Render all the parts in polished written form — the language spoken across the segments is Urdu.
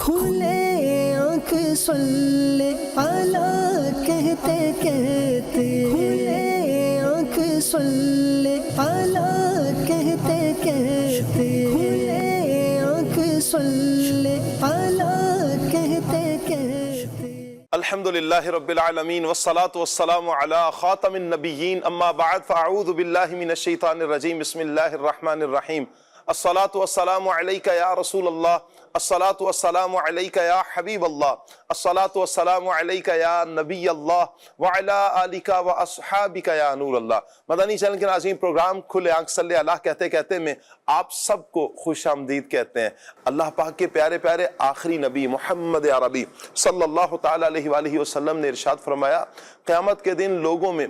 کھلے آنکھ صلی اعلیٰ کہتے کہتے، کھلے آنکھ صلی اعلیٰ کہتے کہتے، کھلے آنکھ صلی اعلیٰ کہتے کہتے۔ الحمدللہ رب العالمین والصلاة والسلام علی خاتم النبیین، اما بعد فاعوذ باللہ من الشیطان الرجیم، بسم اللہ الرحمن الرحیم۔ الصلاة والسلام علیک یا رسول اللہ، الصلاة والسلام علیک یا حبیب اللہ، الصلاة والسلام علیک یا نبی اللہ وعلی آلک و اصحابک یا نور اللہ۔ مدنی چینل کے ناظرین، پروگرام کھلے آنکھ صلی اللہ کہتے کہتے میں آپ سب کو خوش آمدید کہتے ہیں۔ اللہ پاک کے پیارے پیارے آخری نبی محمد عربی صلی اللہ تعالیٰ علیہ وآلہ وسلم نے ارشاد فرمایا، قیامت کے دن لوگوں میں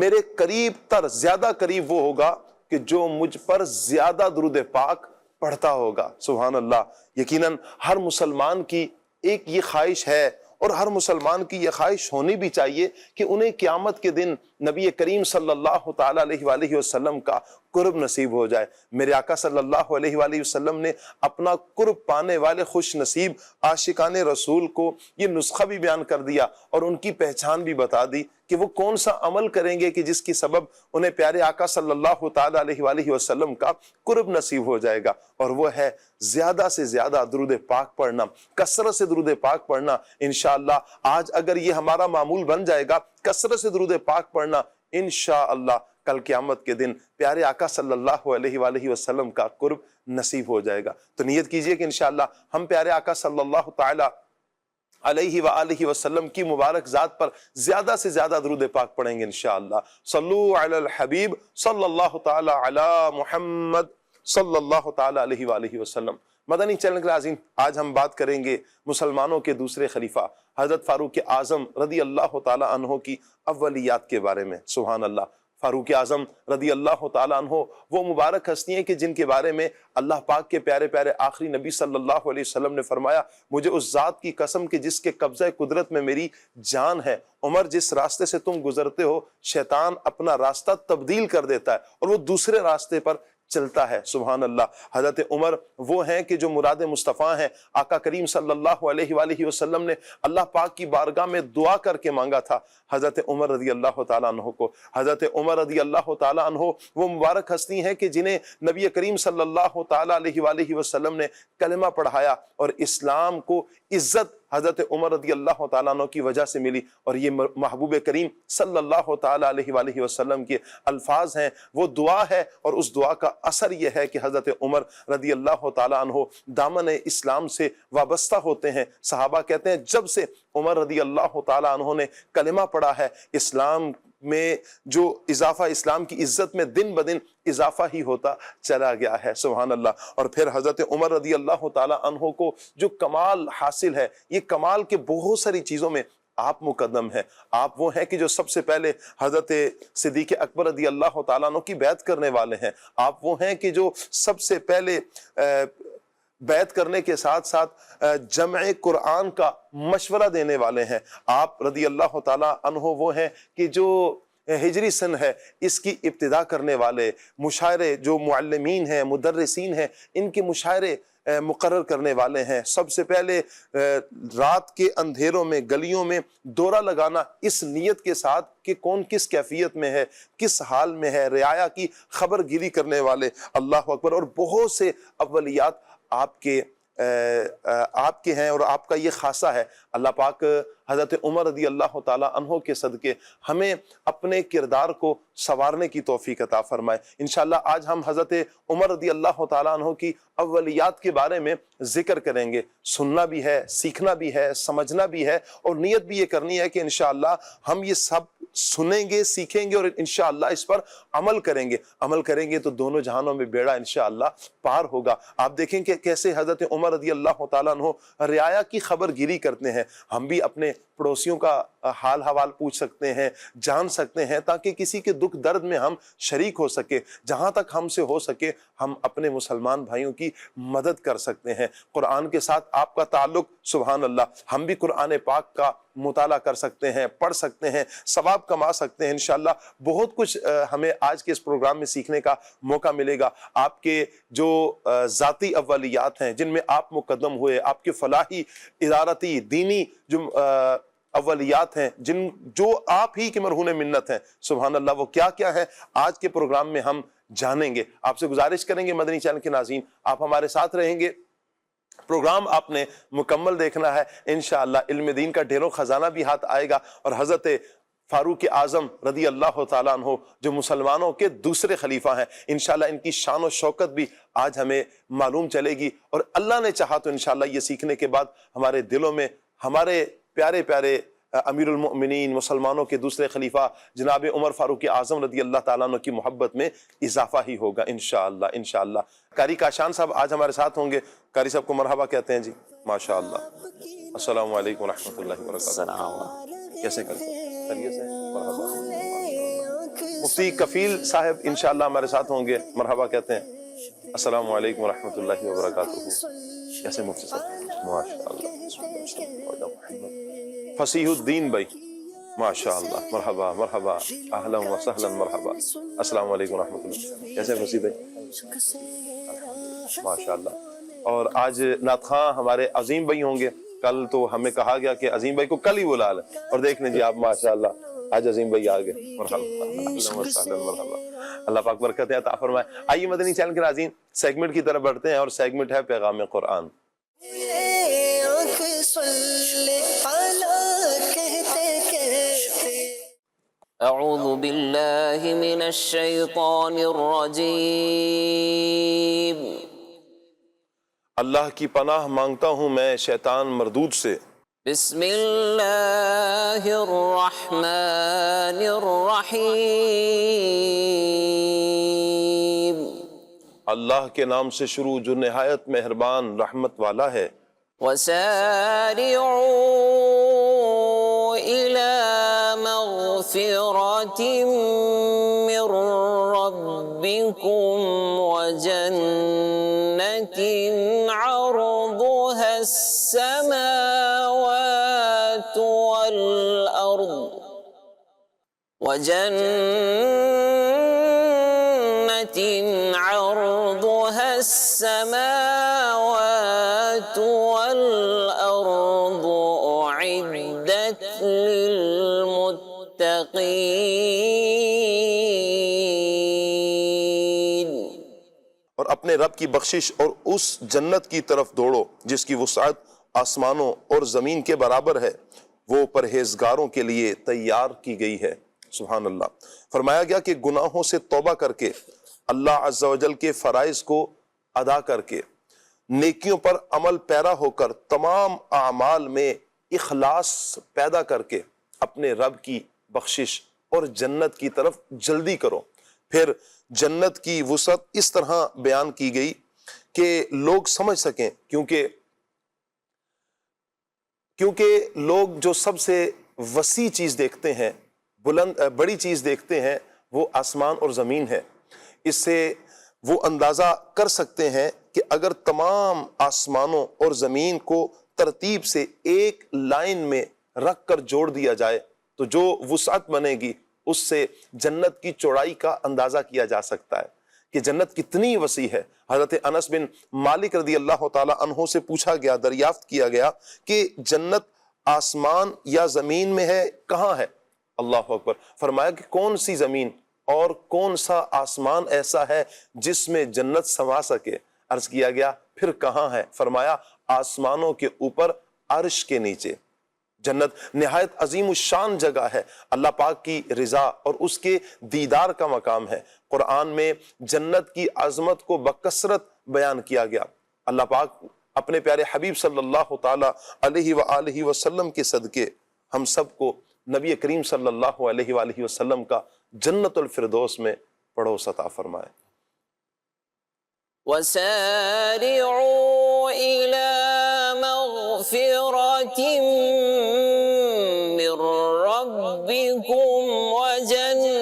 میرے قریب تر زیادہ قریب وہ ہوگا کہ جو مجھ پر زیادہ درود پاک پڑھتا ہوگا۔ سبحان اللہ۔ یقیناً ہر مسلمان کی ایک یہ خواہش ہے، اور ہر مسلمان کی یہ خواہش ہونی بھی چاہیے کہ انہیں قیامت کے دن نبی کریم صلی اللہ تعالیٰ علیہ وآلہ وسلم کا قرب نصیب ہو جائے۔ میرے آقا صلی اللہ علیہ وآلہ وسلم نے اپنا قرب پانے والے خوش نصیب عاشقان رسول کو یہ نسخہ بھی بیان کر دیا، اور ان کی پہچان بھی بتا دی کہ وہ کون سا عمل کریں گے کہ جس کی سبب انہیں پیارے آقا صلی اللہ تعالیٰ علیہ وآلہ وسلم کا قرب نصیب ہو جائے گا، اور وہ ہے زیادہ سے زیادہ درود پاک پڑھنا، کثرت سے درود پاک پڑھنا۔ انشاءاللہ آج اگر یہ ہمارا معمول بن جائے گا، کثرت سے درود پاک پڑھنا، انشاءاللہ کل قیامت کے دن پیارے آقا صلی اللہ علیہ وآلہ وسلم کا قرب نصیب ہو جائے گا۔ تو نیت کیجئے کہ انشاءاللہ ہم پیارے آقا صلی اللہ تعالیٰ علیہ وآلہ وسلم کی مبارک ذات پر زیادہ سے زیادہ درود پاک پڑھیں گے انشاءاللہ۔ صلو علی الحبیب صلی اللہ تعالیٰ علی محمد صلی اللہ تعالیٰ علیہ وآلہ وسلم۔ مدنی چینل کے ناظرین، آج ہم بات کریں گے مسلمانوں کے دوسرے خلیفہ حضرت فاروق اعظم رضی اللہ تعالیٰ عنہ کی اولیات کے بارے میں۔ سبحان اللہ۔ فاروق اعظم رضی اللہ تعالیٰ عنہ وہ مبارک ہستی ہیں کہ جن کے بارے میں اللہ پاک کے پیارے پیارے آخری نبی صلی اللہ علیہ وسلم نے فرمایا، مجھے اس ذات کی قسم کہ جس کے قبضہ قدرت میں میری جان ہے، عمر جس راستے سے تم گزرتے ہو شیطان اپنا راستہ تبدیل کر دیتا ہے اور وہ دوسرے راستے پر چلتا ہے۔ سبحان اللہ۔ حضرت عمر وہ ہیں کہ جو مراد مصطفیٰ ہیں۔ آقا کریم صلی اللہ علیہ وآلہ وسلم نے اللہ پاک کی بارگاہ میں دعا کر کے مانگا تھا حضرت عمر رضی اللہ تعالیٰ عنہ کو۔ حضرت عمر رضی اللہ تعالیٰ عنہ وہ مبارک ہستی ہیں کہ جنہیں نبی کریم صلی اللہ تعالیٰ علیہ وآلہ وسلم نے کلمہ پڑھایا، اور اسلام کو عزت حضرت عمر رضی اللہ تعالیٰ عنہ کی وجہ سے ملی، اور یہ محبوب کریم صلی اللہ تعالیٰ علیہ وآلہ وسلم کے الفاظ ہیں، وہ دعا ہے، اور اس دعا کا اثر یہ ہے کہ حضرت عمر رضی اللہ تعالیٰ عنہ دامن اسلام سے وابستہ ہوتے ہیں۔ صحابہ کہتے ہیں جب سے عمر رضی اللہ تعالیٰ عنہ نے کلمہ پڑھا ہے، اسلام میں جو اضافہ، اسلام کی عزت میں دن بدن اضافہ ہی ہوتا چلا گیا ہے۔ سبحان اللہ۔ اور پھر حضرت عمر رضی اللہ تعالیٰ عنہ کو جو کمال حاصل ہے، یہ کمال کے بہت ساری چیزوں میں آپ مقدم ہیں۔ آپ وہ ہیں کہ جو سب سے پہلے حضرت صدیق اکبر رضی اللہ تعالیٰ عنہ کی بیعت کرنے والے ہیں۔ آپ وہ ہیں کہ جو سب سے پہلے بیعت کرنے کے ساتھ ساتھ جمع قرآن کا مشورہ دینے والے ہیں۔ آپ رضی اللہ تعالیٰ عنہ وہ ہیں کہ جو ہجری سن ہے اس کی ابتدا کرنے والے، مشاعرے جو معلمین ہیں، مدرسین ہیں، ان کے مشاعرے مقرر کرنے والے ہیں۔ سب سے پہلے رات کے اندھیروں میں گلیوں میں دورہ لگانا اس نیت کے ساتھ کہ کون کس کیفیت میں ہے، کس حال میں ہے، رعایا کی خبر گیری کرنے والے۔ اللہ اکبر۔ اور بہت سے اولیات آپ کے ہیں، اور آپ کا یہ خاصہ ہے۔ اللہ پاک حضرت عمر رضی اللہ تعالیٰ عنہ کے صدقے ہمیں اپنے کردار کو سنوارنے کی توفیق عطا فرمائے۔ انشاءاللہ آج ہم حضرت عمر رضی اللہ تعالیٰ عنہ کی اولیات کے بارے میں ذکر کریں گے۔ سننا بھی ہے، سیکھنا بھی ہے، سمجھنا بھی ہے، اور نیت بھی یہ کرنی ہے کہ انشاءاللہ ہم یہ سب سنیں گے، سیکھیں گے، اور انشاءاللہ اس پر عمل کریں گے۔ عمل کریں گے تو دونوں جہانوں میں بیڑا انشاءاللہ پار ہوگا۔ آپ دیکھیں کہ کیسے حضرت عمر رضی اللہ تعالیٰ عنہ رعایا کی خبر گیری کرتے ہیں۔ ہم بھی اپنے پڑوسیوں کا حال حوال پوچھ سکتے ہیں، جان سکتے ہیں، تاکہ کسی کے دکھ درد میں ہم شریک ہو سکے۔ جہاں تک ہم سے ہو سکے ہم اپنے مسلمان بھائیوں کی مدد کر سکتے ہیں۔ قرآن کے ساتھ آپ کا تعلق، سبحان اللہ، ہم بھی قرآن پاک کا مطالعہ کر سکتے ہیں، پڑھ سکتے ہیں، ثواب کما سکتے ہیں انشاءاللہ۔ بہت کچھ ہمیں آج کے اس پروگرام میں سیکھنے کا موقع ملے گا۔ آپ کے جو ذاتی اولیات ہیں جن میں آپ مقدم ہوئے، آپ کے فلاحی، ادارتی، دینی جو اولیات ہیں جو آپ ہی کے مرہون منت ہیں، سبحان اللہ، وہ کیا کیا ہے آج کے پروگرام میں ہم جانیں گے۔ آپ سے گزارش کریں گے مدنی چینل کے ناظرین، آپ ہمارے ساتھ رہیں گے، پروگرام آپ نے مکمل دیکھنا ہے انشاءاللہ۔ علم دین کا ڈھیروں خزانہ بھی ہاتھ آئے گا، اور حضرت فاروق اعظم رضی اللہ تعالیٰ عنہ جو مسلمانوں کے دوسرے خلیفہ ہیں، انشاءاللہ ان کی شان و شوکت بھی آج ہمیں معلوم چلے گی، اور اللہ نے چاہا تو انشاءاللہ یہ سیکھنے کے بعد ہمارے دلوں میں ہمارے پیارے پیارے امیر المؤمنین مسلمانوں کے دوسرے خلیفہ جناب عمر فاروق اعظم رضی اللہ تعالیٰ عنہ کی محبت میں اضافہ ہی ہوگا انشاءاللہ انشاءاللہ۔ قاری کاشان صاحب آج ہمارے ساتھ ہوں گے، قاری صاحب کو مرحبا کہتے ہیں جی، ماشاءاللہ۔ السلام علیکم ورحمۃ اللہ وبرکاتہ، کیسے کرتے ہیں؟ خیریت سے؟ مرحبا۔ مفتی کفیل صاحب انشاءاللہ ہمارے ساتھ ہوں گے، مرحبا کہتے ہیں۔ السلام علیکم ورحمۃ اللہ وبرکاتہ، کیسے مفتی صاحب؟ ماشاءاللہ۔ فصیح الدین بھائی ماشاءاللہ، مرحبا مرحبا، اہلا و سہلا، مرحبا۔ السلام علیکم ورحمۃ اللہ، کیسے فصیح بھائی؟ ماشاءاللہ۔ اور آج نعت خواں ہمارے عظیم بھائی ہوں گے، کل تو ہمیں کہا گیا کہ عظیم بھائی کو کل ہی بلا لیں، اور دیکھ لیں جی آپ ماشاءاللہ آج عظیم بھائی آ گئے، مرحبا اہلا و سہلا، مرحبا۔ اللہ پاک برکتیں عطا فرمائے۔ آئیے مدنی چینل کے ناظرین سیگمنٹ کی طرف بڑھتے ہیں، اور سیگمنٹ ہے پیغام قرآن۔ اعوذ باللہ من الشیطان الرجیم۔ اللہ کی پناہ مانگتا ہوں میں شیطان مردود سے۔ بسم اللہ الرحمن الرحیم۔ اللہ کے نام سے شروع جو نہایت مہربان رحمت والا ہے۔ وسارعوا إلى مغفرة من ربكم وجنة عرضها السماوات والأرض عرضها السماوات والأرض أعدت للمتقين۔ اور اپنے رب کی بخشش اور اس جنت کی طرف دوڑو جس کی وسعت آسمانوں اور زمین کے برابر ہے، وہ پرہیزگاروں کے لیے تیار کی گئی ہے۔ سبحان اللہ۔ فرمایا گیا کہ گناہوں سے توبہ کر کے، اللہ عز و جل کے فرائض کو ادا کر کے، نیکیوں پر عمل پیرا ہو کر، تمام اعمال میں اخلاص پیدا کر کے اپنے رب کی بخشش اور جنت کی طرف جلدی کرو۔ پھر جنت کی وسعت اس طرح بیان کی گئی کہ لوگ سمجھ سکیں، کیونکہ لوگ جو سب سے وسیع چیز دیکھتے ہیں، بڑی چیز دیکھتے ہیں، وہ آسمان اور زمین ہے۔ اس سے وہ اندازہ کر سکتے ہیں کہ اگر تمام آسمانوں اور زمین کو ترتیب سے ایک لائن میں رکھ کر جوڑ دیا جائے تو جو وسعت بنے گی اس سے جنت کی چوڑائی کا اندازہ کیا جا سکتا ہے کہ جنت کتنی وسیع ہے۔ حضرت انس بن مالک رضی اللہ تعالی عنہ سے پوچھا گیا، دریافت کیا گیا کہ جنت آسمان یا زمین میں ہے، کہاں ہے؟ اللہ اکبر۔ فرمایا کہ کون سی زمین اور کون سا آسمان ایسا ہے جس میں جنت سما سکے؟ عرض کیا گیا پھر کہاں ہے؟ فرمایا آسمانوں کے اوپر عرش کے نیچے۔ جنت نہایت عظیم الشان جگہ ہے، اللہ پاک کی رضا اور اس کے دیدار کا مقام ہے۔ قرآن میں جنت کی عظمت کو بکثرت بیان کیا گیا۔ اللہ پاک اپنے پیارے حبیب صلی اللہ تعالی علیہ وآلہ وسلم کے صدقے ہم سب کو نبی کریم صلی اللہ علیہ وآلہ وسلم کا جنت الفردوس میں پڑوس عطا فرمائے۔ وسارعوا إلى مغفرة من ربكم وجنة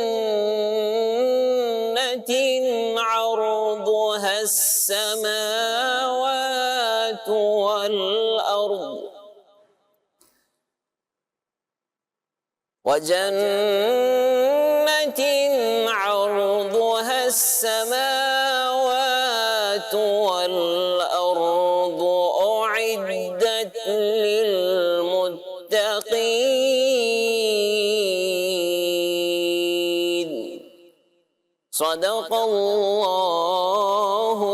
عرضها السماوات والأرض وجنة عرضها السماوات والأرض أعدت للمتقين صدق اللہ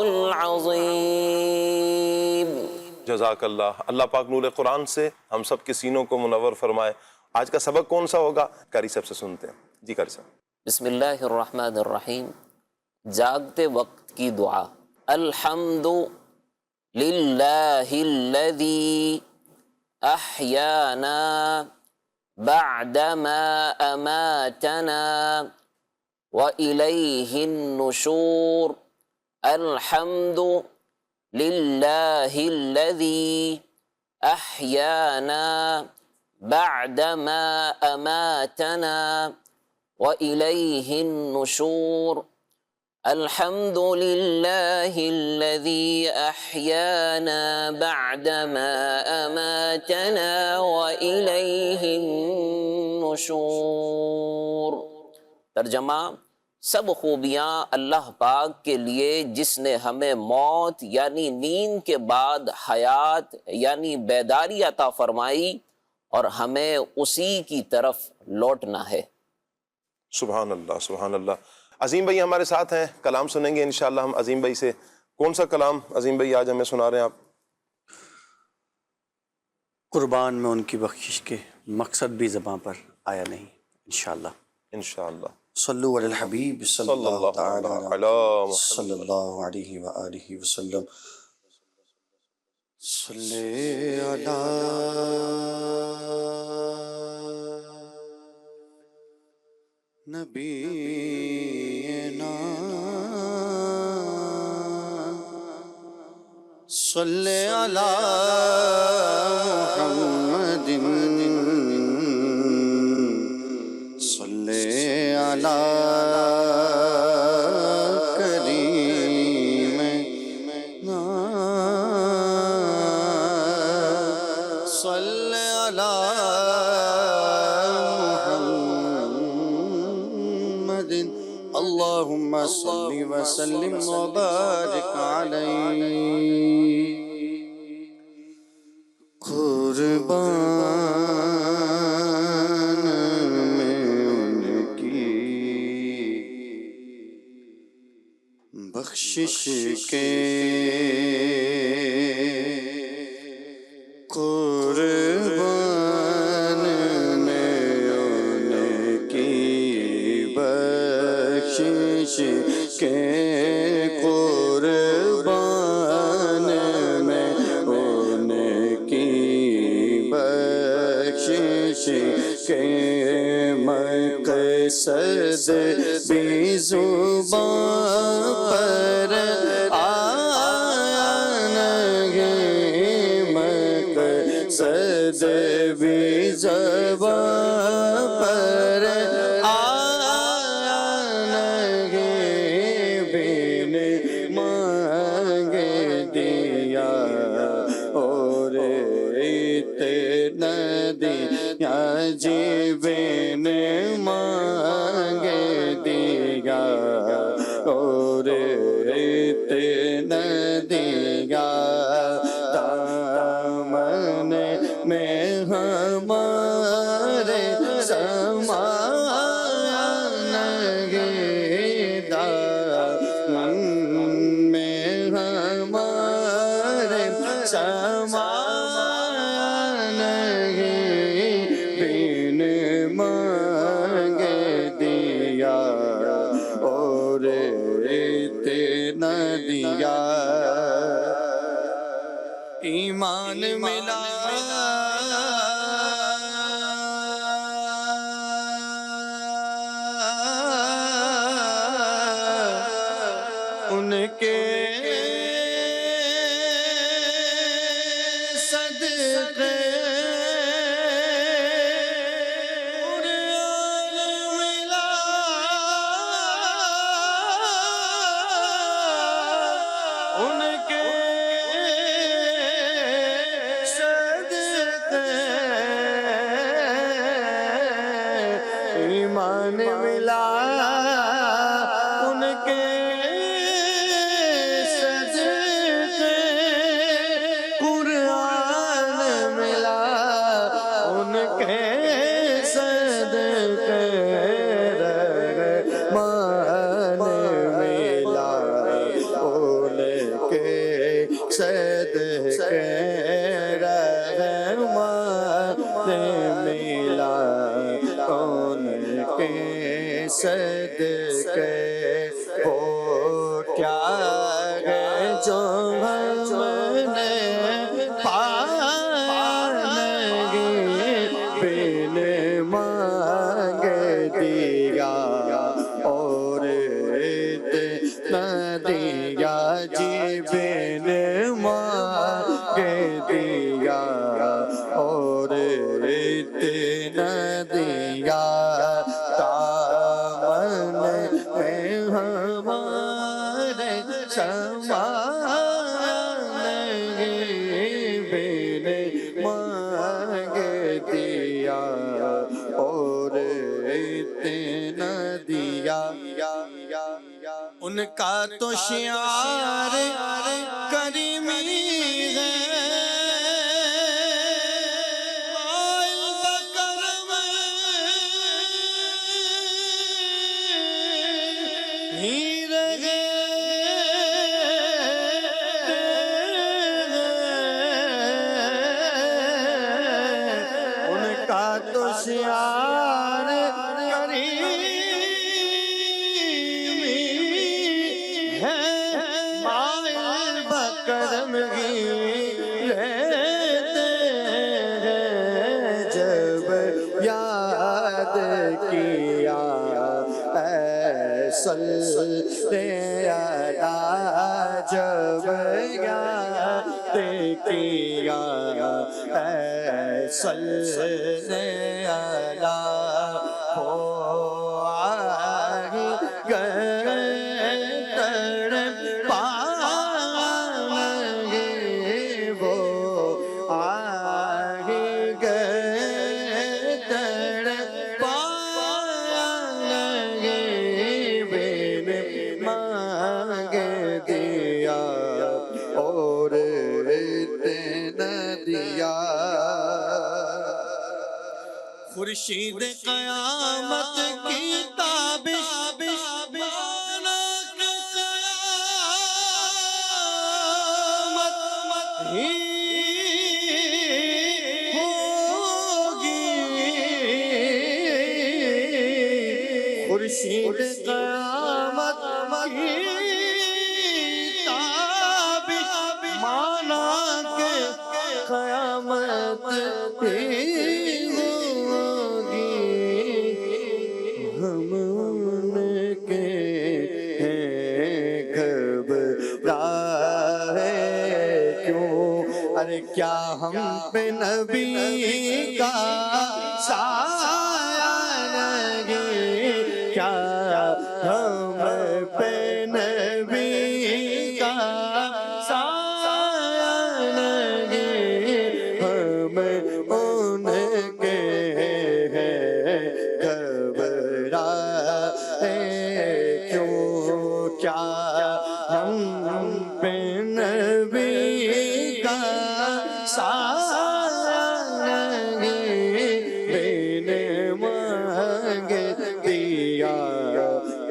العظیم۔ جزاک اللہ۔ اللہ پاک نور قرآن سے ہم سب کے سینوں کو منور فرمائے۔ آج کا سبق کون سا ہوگا؟ قاری صاحب سے سنتے ہیں۔ جی قاری صاحب۔ بسم اللہ الرحمن الرحیم۔ جاگتے وقت کی دعا۔ الحمد للہ الذی احیانا بعدما اماتنا وإلیہ النشور۔ الحمد للہ الذی احیانا بعدما اماتنا وإلیہ النشور۔ الحمد للہ الذی احیانا بعدما اماتنا وإلیہ النشور۔ ترجمہ: سب خوبیاں اللہ پاک کے لیے جس نے ہمیں موت یعنی نیند کے بعد حیات یعنی بیداری عطا فرمائی اور ہمیں اسی کی طرف لوٹنا ہے۔ سبحان اللہ، سبحان اللہ۔ عظیم بھائی ہمارے ساتھ ہیں، کلام سنیں گے انشاءاللہ ہم عظیم بھائی سے۔ کون سا کلام عظیم بھائی آج ہمیں سنا رہے ہیں آپ؟ قربان میں ان کی بخشش کے مقصد بھی زباں پر آیا نہیں، انشاءاللہ۔ انشاءاللہ۔ صلو علی الحبیب صلی اللہ تعالی صلی اللہ علیہ وآلہ وسلم۔ صلی علی نبینا صلی علی محمد صلی علی کریمنا صلی علی محمد اللہم صلی وسلم وبارک علیہ۔ قربان میں ان کی بخشش کے، قربان میں ان کی بخشش کے، قربان میں ان کی بخشش کے، مقصد بھی زبان پر آیا نہیں، مقصد بھی زبان پر آیا نہیں، بن مانگ دیا اور اتنا دیا جی، بن مانگ دیا اور اتنا دیا، دامن میں ہمارے سما نہیں، دامن میں ہمارے سما نہیں، بن مانگ دیا اور اتنا دیا، ایمان ملا ان کے صدقے، ان کے صدقے دیا دامن میں ہمارے سما نہیں میرے مانگ دیا اور اتنا دیا ان کا تو شعار کریمی ہے ان کا تو شعار کریمی ہے مائل بکرم ہی رہتے ہیں جب یاد کیا صلی اللہ جب یاد کیا صلی اللہ ہو آئی گئے تڑپ پائیں وہ آئی گئے تڑپ پائیں میرے مانگ دیا اور اتنا دیا خورشید قیامت کی تابش مانا کہ قیامت ہی ہوگی خورشید قیامت کی تابش مانا کہ قیامت ہی کیا ہم پہ نبی کا سایہ نہیں کیا ہم پہ نبی کا سایہ نہیں ہم ان کے ہیں گھبرائے کیوں کیا ہم پہ نبی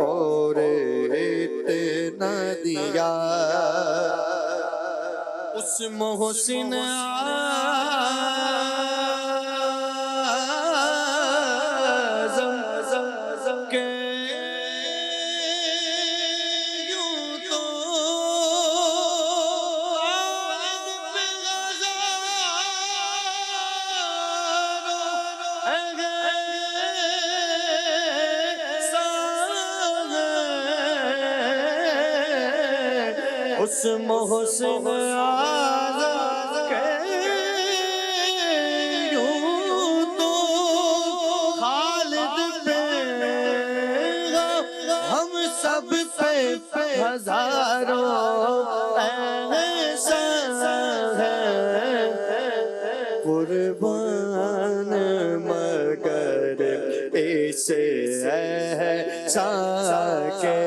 اور اتنا دیا اس محسن اعظم کے یوں تو اس محسن اعظم کے یوں تو خالد پہ ہم سب پہ ہزاروں احسان ہے قربان مگر اسے احسان کے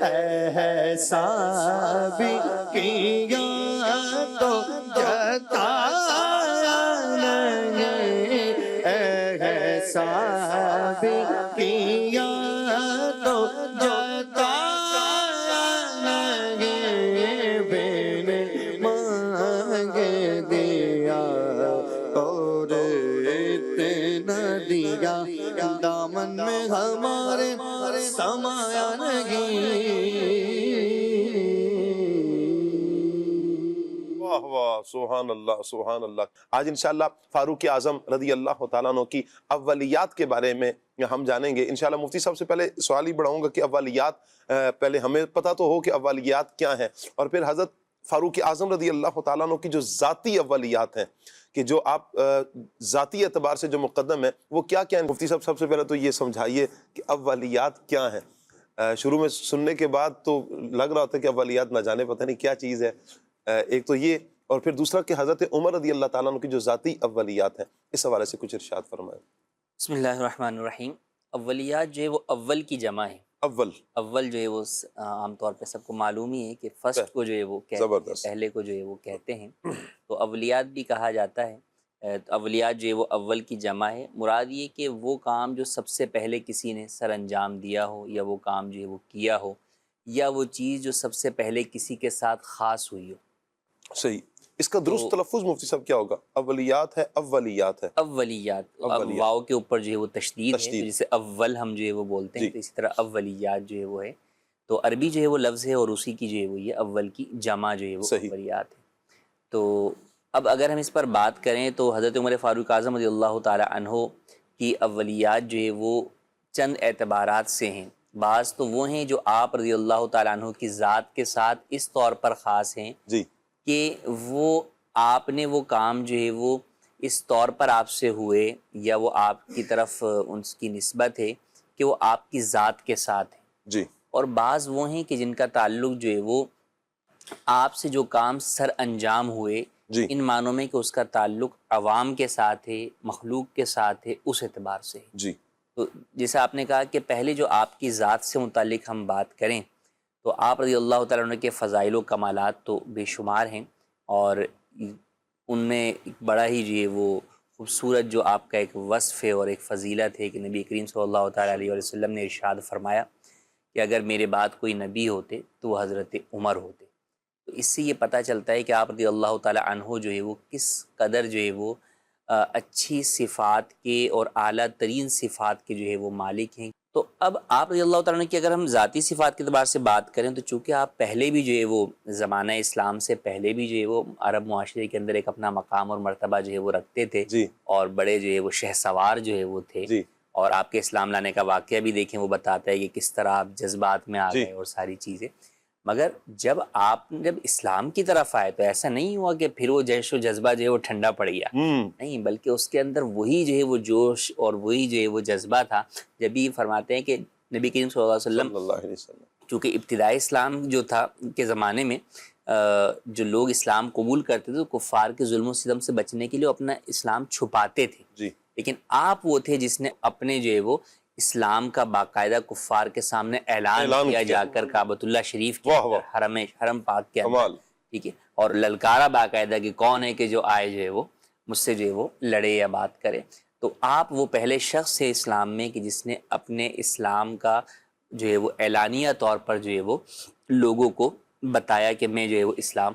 احسان بھی کیا تو جتایا نہیں احسان بھی کیا تو جتایا نہیں بین مانگ دیا اور اتنا دیا دامن میں ہمارے سمایا نہیں واہ واہ سبحان اللہ سبحان اللہ. آج انشاءاللہ فاروق اعظم رضی اللہ تعالیٰ عنہ کی اولیات کے بارے میں ہم جانیں گے. انشاءاللہ مفتی صاحب سے پہلے سوال ہی بڑھاؤں گا کہ اولیات پہلے ہمیں پتہ تو ہو کہ اولیات کیا ہیں اور پھر حضرت فاروق اعظم رضی اللہ تعالیٰ عنہ کی جو ذاتی اولیات ہیں کہ جو آپ ذاتی اعتبار سے جو مقدم ہیں وہ کیا کیا ہیں؟ مفتی صاحب سب سے پہلے تو یہ سمجھائیے کہ اولیات کیا ہیں۔ شروع میں سننے کے بعد تو لگ رہا ہوتا ہے کہ اولیات نہ جانے پتہ نہیں کیا چیز ہے، ایک تو یہ، اور پھر دوسرا کہ حضرت عمر رضی اللہ تعالیٰ عنہ کی جو ذاتی اولیات ہیں اس حوالے سے کچھ ارشاد فرمائیں۔ بسم اللہ الرحمن الرحیم۔ اولیات جو ہے وہ اول کی جمع ہے۔ اول جو ہے وہ عام طور پہ سب کو معلوم ہی ہے کہ فرسٹ کو جو ہے وہ کہتے ہیں، پہلے کو جو ہے وہ کہتے ہیں، تو اولیات بھی کہا جاتا ہے۔ اولیات جو ہے وہ اول کی جمع ہے، مراد یہ کہ وہ کام جو سب سے پہلے کسی نے سر انجام دیا ہو، یا وہ کام جو ہے وہ کیا ہو، یا وہ چیز جو سب سے پہلے کسی کے ساتھ خاص ہوئی ہو۔ صحیح، اس کا درست تلفظ مفتی صاحب کیا ہوگا؟ اولیات ہے اولیات ہے؟ اولیات، واو کے اوپر جو ہے وہ تشدید ہے، تو جسے اول ہم جو ہے وہ بولتے ہیں، تو اسی طرح اولیات جو ہے وہ ہے، تو عربی جو ہے وہ لفظ ہے، اور اسی کی جو ہے وہ یہ اول کی جمع جو ہے وہ اولیات ہے۔ تو اب اگر ہم اس پر بات کریں تو حضرت عمر فاروق اعظم رضی اللہ تعالی عنہ کی اولیات جو ہے وہ چند اعتبارات سے ہیں۔ بعض تو وہ ہیں جو آپ رضی اللہ تعالی عنہ کی ذات کے ساتھ اس طور پر خاص ہیں کہ وہ آپ نے وہ کام جو ہے وہ اس طور پر آپ سے ہوئے، یا وہ آپ کی طرف ان کی نسبت ہے کہ وہ آپ کی ذات کے ساتھ ہیں۔ اور بعض وہ ہیں کہ جن کا تعلق جو ہے وہ آپ سے جو کام سر انجام ہوئے، ان معنوں میں کہ اس کا تعلق عوام کے ساتھ ہے، مخلوق کے ساتھ ہے، اس اعتبار سے ہے۔ تو جیسا آپ نے کہا کہ پہلے جو آپ کی ذات سے متعلق ہم بات کریں تو آپ رضی اللہ تعالیٰ عنہ کے فضائل و کمالات تو بے شمار ہیں، اور ان میں ایک بڑا ہی جو ہے وہ خوبصورت جو آپ کا ایک وصف ہے اور ایک فضیلت ہے کہ نبی کریم صلی اللہ تعالیٰ علیہ وسلم نے ارشاد فرمایا کہ اگر میرے بعد کوئی نبی ہوتے تو وہ حضرت عمر ہوتے۔ تو اس سے یہ پتہ چلتا ہے کہ آپ رضی اللہ تعالیٰ عنہ جو ہے وہ کس قدر جو ہے وہ اچھی صفات کے اور اعلیٰ ترین صفات کے جو ہے وہ مالک ہیں۔ تو اب آپ رضی اللہ تعالیٰ عنہ کی اگر ہم ذاتی صفات کے اعتبار سے بات کریں تو چونکہ آپ پہلے بھی جو ہے وہ زمانہ اسلام سے پہلے بھی جو ہے وہ عرب معاشرے کے اندر ایک اپنا مقام اور مرتبہ جو ہے وہ رکھتے تھے، اور بڑے جو ہے وہ شہسوار جو ہے وہ تھے، اور آپ کے اسلام لانے کا واقعہ بھی دیکھیں، وہ بتاتا ہے کہ کس طرح آپ جذبات میں آ گئے اور ساری چیزیں۔ مگر جب اسلام کی طرف آئے تو ایسا نہیں ہوا کہ پھر وہ جوش و جذبہ جو ہے وہ ٹھنڈا پڑ گیا، نہیں، بلکہ اس کے اندر وہی جو ہے وہ جوش اور وہی جو ہے وہ جذبہ تھا۔ جب یہ فرماتے ہیں کہ نبی کریم صلی اللہ علیہ وسلم چونکہ ابتدائی اسلام جو تھا کے زمانے میں جو لوگ اسلام قبول کرتے تھے تو کفار کے ظلم و ستم سے بچنے کے لیے اپنا اسلام چھپاتے تھے، لیکن آپ وہ تھے جس نے اپنے جو ہے وہ اسلام کا باقاعدہ کفار کے سامنے اعلان کیا جا کر کعبۃ اللہ شریف کے حرم پاک کے اندر، ٹھیک ہے، اور للکارا باقاعدہ کہ کون ہے کہ جو آئے جو ہے وہ مجھ سے جو ہے وہ لڑے یا بات کرے۔ تو آپ وہ پہلے شخص ہے اسلام میں کہ جس نے اپنے اسلام کا جو ہے وہ اعلانیہ طور پر جو ہے وہ لوگوں کو بتایا کہ میں جو ہے وہ اسلام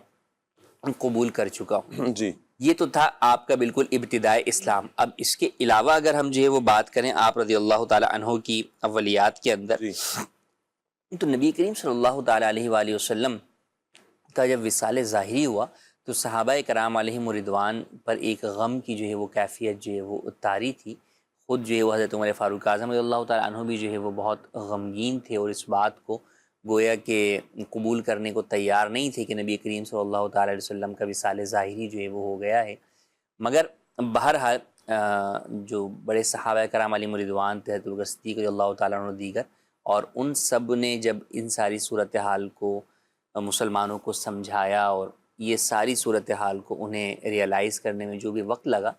قبول کر چکا ہوں۔ یہ تو تھا آپ کا بالکل ابتدائی اسلام۔ اب اس کے علاوہ اگر ہم جو ہے وہ بات کریں آپ رضی اللہ تعالی عنہ کی اولیات کے اندر، تو نبی کریم صلی اللہ تعالی علیہ وآلہ وسلم کا جب وصال ظاہری ہوا تو صحابہ کرام علیہم رضوان پر ایک غم کی جو ہے وہ کیفیت جو ہے وہ اتاری تھی۔ خود جو ہے وہ حضرت عمر فاروق اعظم رضی اللہ تعالی عنہ بھی جو ہے وہ بہت غمگین تھے، اور اس بات کو گویا کہ قبول کرنے کو تیار نہیں تھے کہ نبی کریم صلی اللہ تعالی علیہ وسلم کا وصال ظاہری جو ہے وہ ہو گیا ہے۔ مگر بہرحال جو بڑے صحابہ کرام علیہم رضوان تھے، حضرت ابوبکر صدیق رضی اللہ تعالیٰ عنہ دیگر، اور ان سب نے جب ان ساری صورتحال کو مسلمانوں کو سمجھایا اور یہ ساری صورتحال کو انہیں ریئلائز کرنے میں جو بھی وقت لگا،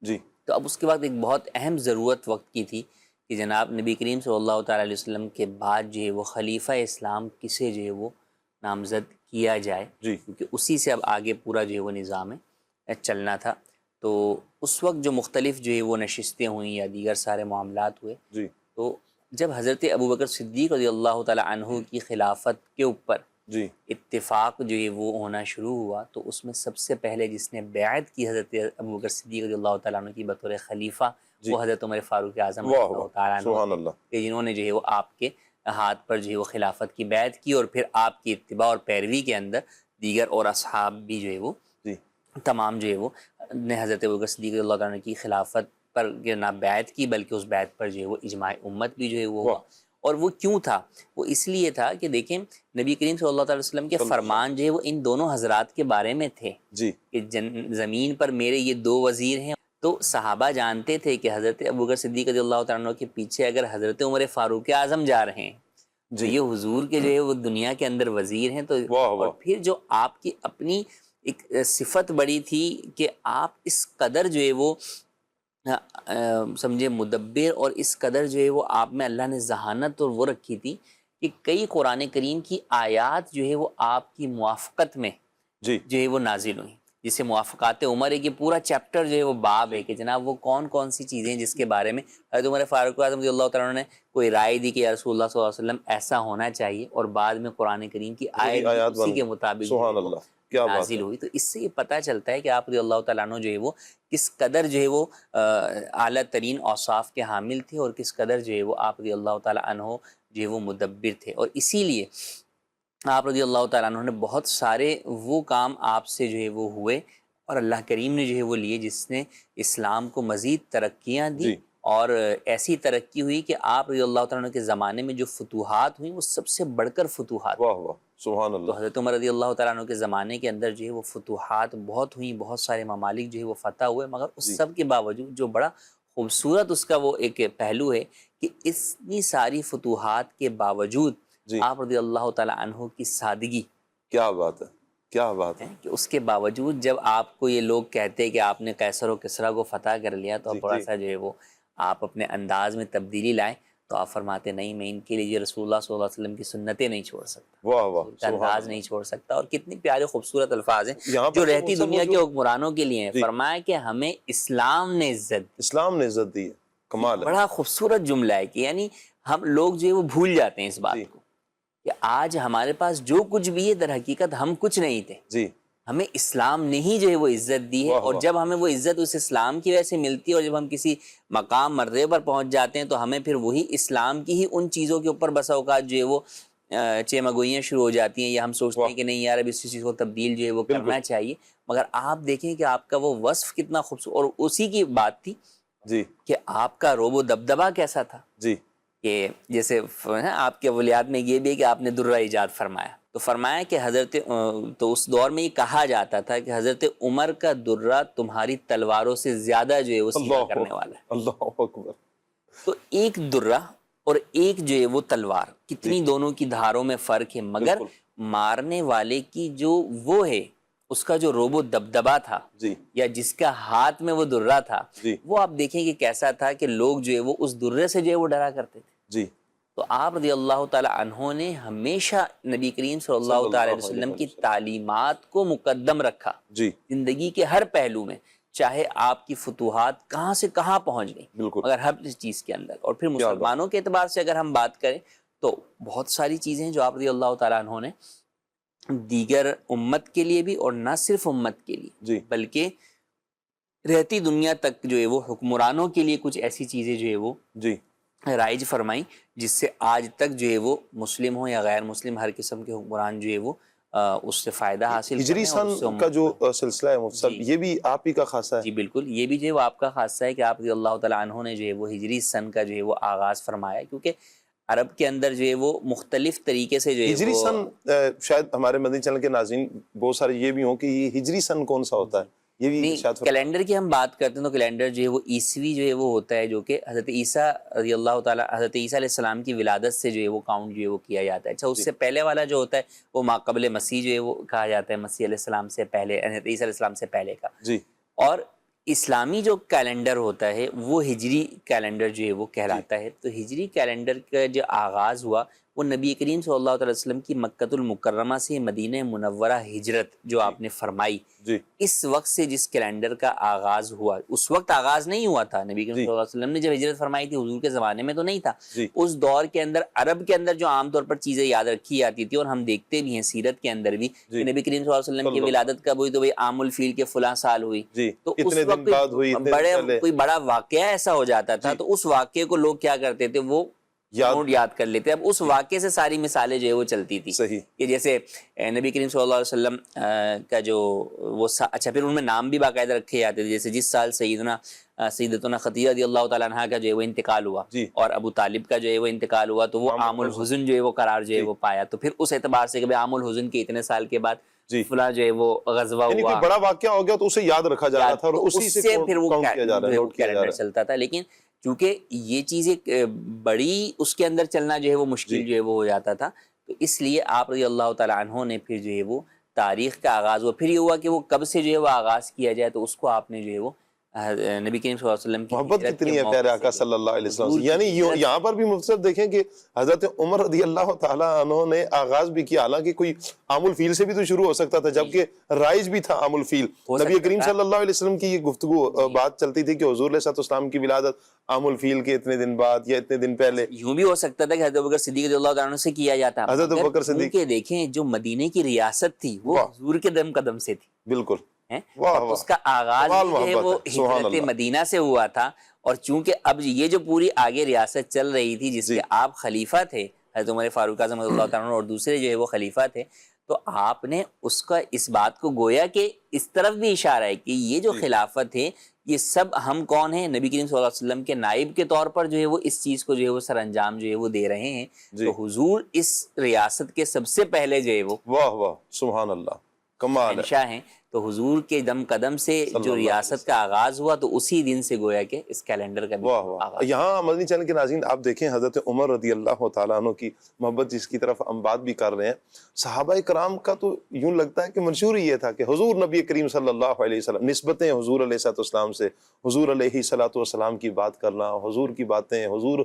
تو اب اس کے بعد ایک بہت اہم ضرورت وقت کی تھی کہ جناب نبی کریم صلی اللہ تعالیٰ علیہ وسلم کے بعد جو ہے وہ خلیفہ اسلام کسے جو ہے وہ نامزد کیا جائے، کیونکہ اسی سے اب آگے پورا جو ہے وہ نظام چلنا تھا۔ تو اس وقت جو مختلف جو ہے وہ نشستیں ہوئیں یا دیگر سارے معاملات ہوئے، تو جب حضرت ابوبکر صدیق رضی اللہ تعالیٰ عنہ کی خلافت کے اوپر اتفاق جو ہے وہ ہونا شروع ہوا، تو اس میں سب سے پہلے جس نے بیعت کی حضرت ابوبکر صدیق رضی اللہ تعالیٰ عنہ کی بطور خلیفہ، وہ حضرت عمر فاروق اعظم رضی اللہ تعالیٰ عنہ، کہ جنہوں نے جو ہے وہ آپ کے ہاتھ پر جو ہے وہ خلافت کی بیعت کی، اور پھر آپ کی اتباع اور پیروی کے اندر دیگر اور اصحاب بھی جو ہے وہ تمام جو ہے وہ نے حضرت ابوبکر صدیق رضی اللہ تعالیٰ عنہ کی خلافت پر نہ بیعت کی، بلکہ اس بیعت پر جو ہے وہ اجماع امت بھی جو ہے وہ ہوا، اور وہ کیوں تھا؟ وہ اس لیے تھا کہ دیکھیں نبی کریم صلی اللہ علیہ وسلم کے فرمان جو ہے وہ ان دونوں حضرات کے بارے میں تھے کہ زمین پر میرے یہ 2 وزیر ہیں. تو صحابہ جانتے تھے کہ حضرت ابوبکر صدیق رضی اللہ تعالیٰ عنہ کے پیچھے اگر حضرت عمر فاروق اعظم جا رہے ہیں تو یہ حضور کے جو ہے وہ دنیا کے اندر وزیر ہیں. تو اور پھر جو آپ کی اپنی ایک صفت بڑی تھی کہ آپ اس قدر جو ہے وہ سمجھے مدبر، اور اس قدر جو ہے وہ آپ میں اللہ نے ذہانت اور وہ رکھی تھی کہ کئی قرآن کریم کی آیات جو ہے وہ آپ کی موافقت میں جو ہے وہ نازل ہوئی. جسے موافقات عمر ہے کہ پورا چیپٹر جو ہے وہ باب ہے کہ جناب وہ کون کون سی چیزیں جس کے بارے میں حضرت عمر فاروق اعظم رضی اللہ تعالیٰ عنہ نے کوئی رائے دی کہ یا رسول اللہ صلی اللہ علیہ وسلم ایسا ہونا چاہیے، اور بعد میں قرآن کریم کی آیت اسی کے مطابق نازل ہوئی. تو اس سے یہ پتہ چلتا ہے کہ آپ رضی اللہ تعالیٰ عنہ جو ہے وہ کس قدر جو ہے وہ اعلیٰ ترین اوصاف کے حامل تھے، اور کس قدر جو ہے وہ آپ رضی اللہ تعالیٰ عنہ جو ہے وہ مدبر تھے. اور اسی لیے آپ رضی اللہ تعالیٰ عنہ نے بہت سارے وہ کام آپ سے جو ہے وہ ہوئے، اور اللہ کریم نے جو ہے وہ لیے جس نے اسلام کو مزید ترقیاں دی. اور ایسی ترقی ہوئی کہ آپ رضی اللہ تعالیٰ عنہ کے زمانے میں جو فتوحات ہوئیں وہ سب سے بڑھ کر فتوحات. سبحان اللہ. تو حضرت عمر رضی اللہ تعالیٰ عنہ کے زمانے کے اندر جو ہے وہ فتوحات بہت ہوئیں، بہت سارے ممالک جو ہے وہ فتح ہوئے، مگر اس سب کے باوجود جو بڑا خوبصورت اس کا وہ ایک پہلو ہے کہ اتنی ساری فتوحات کے باوجود آپ رضی اللہ تعالیٰ عنہ کی سادگی. کیا بات ہے، کیا بات ہے کہ اس کے باوجود جب آپ کو یہ لوگ کہتے کہ آپ نے قیصر و کسریٰ کو فتح کر لیا تو تھوڑا سا جو ہے وہ آپ اپنے انداز میں تبدیلی لائیں، تو آپ فرماتے نہیں میں ان کے لیے رسول اللہ صلی اللہ علیہ وسلم کی سنتیں نہیں چھوڑ سکتا، انداز نہیں چھوڑ سکتا. اور کتنی پیارے خوبصورت الفاظ ہیں جو رہتی دنیا کے حکمرانوں کے لیے ہیں. فرمایا کہ ہمیں اسلام نے عزت دی ہے. کمال ہے. بڑا خوبصورت جملہ ہے کہ یعنی ہم لوگ جو ہے وہ بھول جاتے ہیں اس بات کو کہ آج ہمارے پاس جو کچھ بھی ہے در حقیقت ہم کچھ نہیں تھے. ہمیں اسلام نے ہی جو ہے وہ عزت دی ہے. اور جب ہمیں وہ عزت اس اسلام کی وجہ سے ملتی ہے، اور جب ہم کسی مقام مرتبے پر پہنچ جاتے ہیں تو ہمیں پھر وہی اسلام کی ہی ان چیزوں کے اوپر بسا اوقات جو ہے وہ چیمگوئیاں شروع ہو جاتی ہیں، یا ہم سوچتے ہیں کہ نہیں یار اب اس چیز کو تبدیل جو ہے وہ کرنا چاہیے. مگر آپ دیکھیں کہ آپ کا وہ وصف کتنا خوبصورت، اور اسی کی بات تھی کہ آپ کا روب و دبدبا کیسا تھا. کہ جیسے آپ کے اولیات میں یہ بھی ہے کہ آپ نے درہ ایجاد فرمایا، تو فرمایا کہ حضرت تو اس دور میں یہ کہا جاتا تھا کہ حضرت عمر کا درہ تمہاری تلواروں سے زیادہ جو ہے وہ سیدھا کرنے والا ہے. اللہ اکبر. تو ایک درہ اور ایک جو ہے وہ تلوار، کتنی دونوں کی دھاروں میں فرق ہے، مگر مارنے والے کی جو وہ ہے اس کا جو روب و دبدبا تھا یا جس کا ہاتھ میں وہ درہ تھا، وہ آپ دیکھیں کہ کیسا تھا کہ لوگ جو ہے وہ اس درے سے جو ہے وہ ڈرا کرتے تھے. تو آپ رضی اللہ تعالی عنہ نے ہمیشہ نبی کریم صلی اللہ تعالی وسلم کی تعلیمات کو مقدم رکھا زندگی کے ہر پہلو میں، چاہے آپ کی فتوحات کہاں سے کہاں پہنچ گئی، مگر ہر چیز کے اندر. اور پھر مسلمانوں کے اعتبار سے اگر ہم بات کریں تو بہت ساری چیزیں جو آپ رضی اللہ تعالی عنہ نے دیگر امت کے لیے بھی، اور نہ صرف امت کے لیے بلکہ رہتی دنیا تک جو ہے وہ حکمرانوں کے لیے کچھ ایسی چیزیں جو ہے وہ رائج فرمائیں جس سے آج تک جو ہے وہ مسلم ہو یا غیر مسلم ہر قسم کے حکمران جو ہے وہ اس سے فائدہ حاصل کریں. ہجری سن کا جو سلسلہ ہے مفتی صاحب یہ بھی آپ ہی کا خاصہ ہے. جی بالکل، یہ بھی جو ہے وہ آپ کا خاصہ ہے کہ آپ رضی اللہ تعالیٰ عنہ نے جو ہے وہ ہجری سن کا جو ہے وہ آغاز فرمایا، کیونکہ عرب کے اندر جو ہے وہ مختلف طریقے سے جو ہے ہجری سن شاید ہمارے مدنی چینل کے ناظرین بہت سارے یہ بھی ہوں کہ یہ ہجری سن کون سا ہوتا ہے. یہ بھی کیلنڈر کی ہم بات کرتے ہیں تو کیلنڈر جو ہے وہ عیسوی جو ہے وہ ہوتا ہے، جو کہ حضرت عیسیٰ رضی اللہ تعالیٰ حضرت عیسیٰ علیہ السلام کی ولادت سے جو ہے وہ کاؤنٹ جو ہے وہ کیا جاتا ہے. اچھا اس سے پہلے والا جو ہوتا ہے وہ ما قبل مسیح جو ہے وہ کہا جاتا ہے، مسیح علیہ السلام سے پہلے، حضرت عیسیٰ علیہ السلام سے پہلے کا. اور اسلامی جو کیلنڈر ہوتا ہے وہ ہجری کیلنڈر جو ہے وہ کہلاتا ہے. تو ہجری کیلنڈر کا جو آغاز ہوا وہ نبی کریم صلی اللہ علیہ وسلم کی مکۃ المکرمہ سے مدینہ منورہ ہجرت جو آپ نے فرمائی، اس وقت سے جس کیلنڈر کا آغاز ہوا، اس وقت آغاز نہیں ہوا تھا. نبی کریم صلی اللہ علیہ وسلم نے جب ہجرت فرمائی تھی حضور کے زمانے میں تو نہیں تھا. اس دور کے اندر عرب کے اندر جو عام طور پر چیزیں یاد رکھی جاتی تھی، اور ہم دیکھتے بھی ہیں سیرت کے اندر بھی کہ نبی کریم صلی اللہ علیہ وسلم کی ولادت کب ہوئی تو عام الفیل کے فلاں سال ہوئی، تو اس وقت کوئی بڑا واقعہ ایسا ہو جاتا تھا تو اس واقعے کو لوگ کیا کرتے تھے، وہ نوٹ یاد کر لیتے. اب اس واقعے سے ساری مثالیں جو ہے وہ چلتی تھی. صحیح. کہ جیسے نبی کریم صلی اللہ علیہ وسلم کا جو وہ اچھا پھر ان میں نام بھی باقاعدہ رکھے جاتے تھے. جیسے جس سال سیدتنا خدیجہ رضی اللہ تعالیٰ عنہ کا جو ہے وہ انتقال ہوا اور ابو طالب کا جو ہے وہ انتقال ہوا تو وہ عام الحزن جو ہے وہ قرار جو ہے وہ پایا. تو پھر اس اعتبار سے کہ عام الحزن کے اتنے سال کے بعد فلاں جو ہے وہ غزوہ ہوا, بڑا واقعہ ہو گیا تو اسے یاد رکھا جا رہا تھا اور اسی سے پھر وہ کیلنڈر چلتا تھا. لیکن چونکہ یہ چیز ایک بڑی اس کے اندر چلنا جو ہے وہ مشکل جو ہے وہ ہو جاتا تھا, تو اس لیے آپ رضی اللہ تعالیٰ عنہ نے پھر جو ہے وہ تاریخ کا آغاز ہوا. پھر یہ ہوا کہ وہ کب سے جو ہے وہ آغاز کیا جائے, تو اس کو آپ نے جو ہے وہ نبی کریم صلی اللہ علیہ وسلم کی محبت کتنی ہے پیارے آقا صلی اللہ علیہ وسلم. یعنی یہاں پر بھی مفسر دیکھیں کہ حضرت عمر رضی اللہ تعالیٰ عنہ نے آغاز بھی کیا, حالانکہ کوئی عام الفیل سے بھی تو شروع ہو سکتا تھا, جبکہ رائج بھی تھا عام الفیل. نبی کریم صلی اللہ علیہ وسلم کی یہ گفتگو بات چلتی تھی کہ حضور علیہ السلام کی ولادت عام الفیل کے اتنے دن بعد یا اتنے دن پہلے. یوں بھی ہو سکتا تھا کہ حضرت ابوبکر صدیق رضی اللہ عنہ سے کیا جاتا. حضرت ابوبکر صدیق کے دیکھیں جو مدینے کی ریاست تھی وہ حضور کے دم قدم سے تھی. بالکل. اس کا آغاز جو ہے وہ ہجرت مدینہ سے ہوا تھا, اور چونکہ اب یہ جو پوری آگے ریاست چل رہی تھی جس کے آپ خلیفہ تھے, حضرت عمر فاروق اعظم رضی اللہ تعالیٰ عنہ اور دوسرے جو ہے وہ خلیفہ تھے, تو آپ نے اس کا اس بات کو گویا کہ اس طرف بھی اشارہ ہے کہ یہ جو خلافت ہے یہ سب ہم کون ہیں, نبی کریم صلی اللہ علیہ وسلم کے نائب کے طور پر جو ہے وہ اس چیز کو جو ہے وہ سر انجام جو ہے وہ دے رہے ہیں. تو حضور اس ریاست کے سب سے پہلے جو ہے وہ واہ واہ سبحان اللہ کمال شہنشاہ ہیں. تو حضور کے دم قدم سے جو ریاست کا آغاز ہوا تو اسی دن سے گویا کہ اس کیلنڈر کا بھی آغاز. یہاں مدنی چینل کے ناظرین آپ دیکھیں حضرت عمر رضی اللہ تعالیٰ عنہ کی محبت جس کی طرف ہم بات بھی کر رہے ہیں, صحابہ کرام کا تو یوں لگتا ہے کہ منشور ہی یہ تھا کہ حضور نبی کریم صلی اللہ علیہ وسلم, نسبتیں حضور علیہ السلام سے, حضور علیہ السلام کی بات کرنا, حضور کی باتیں, حضور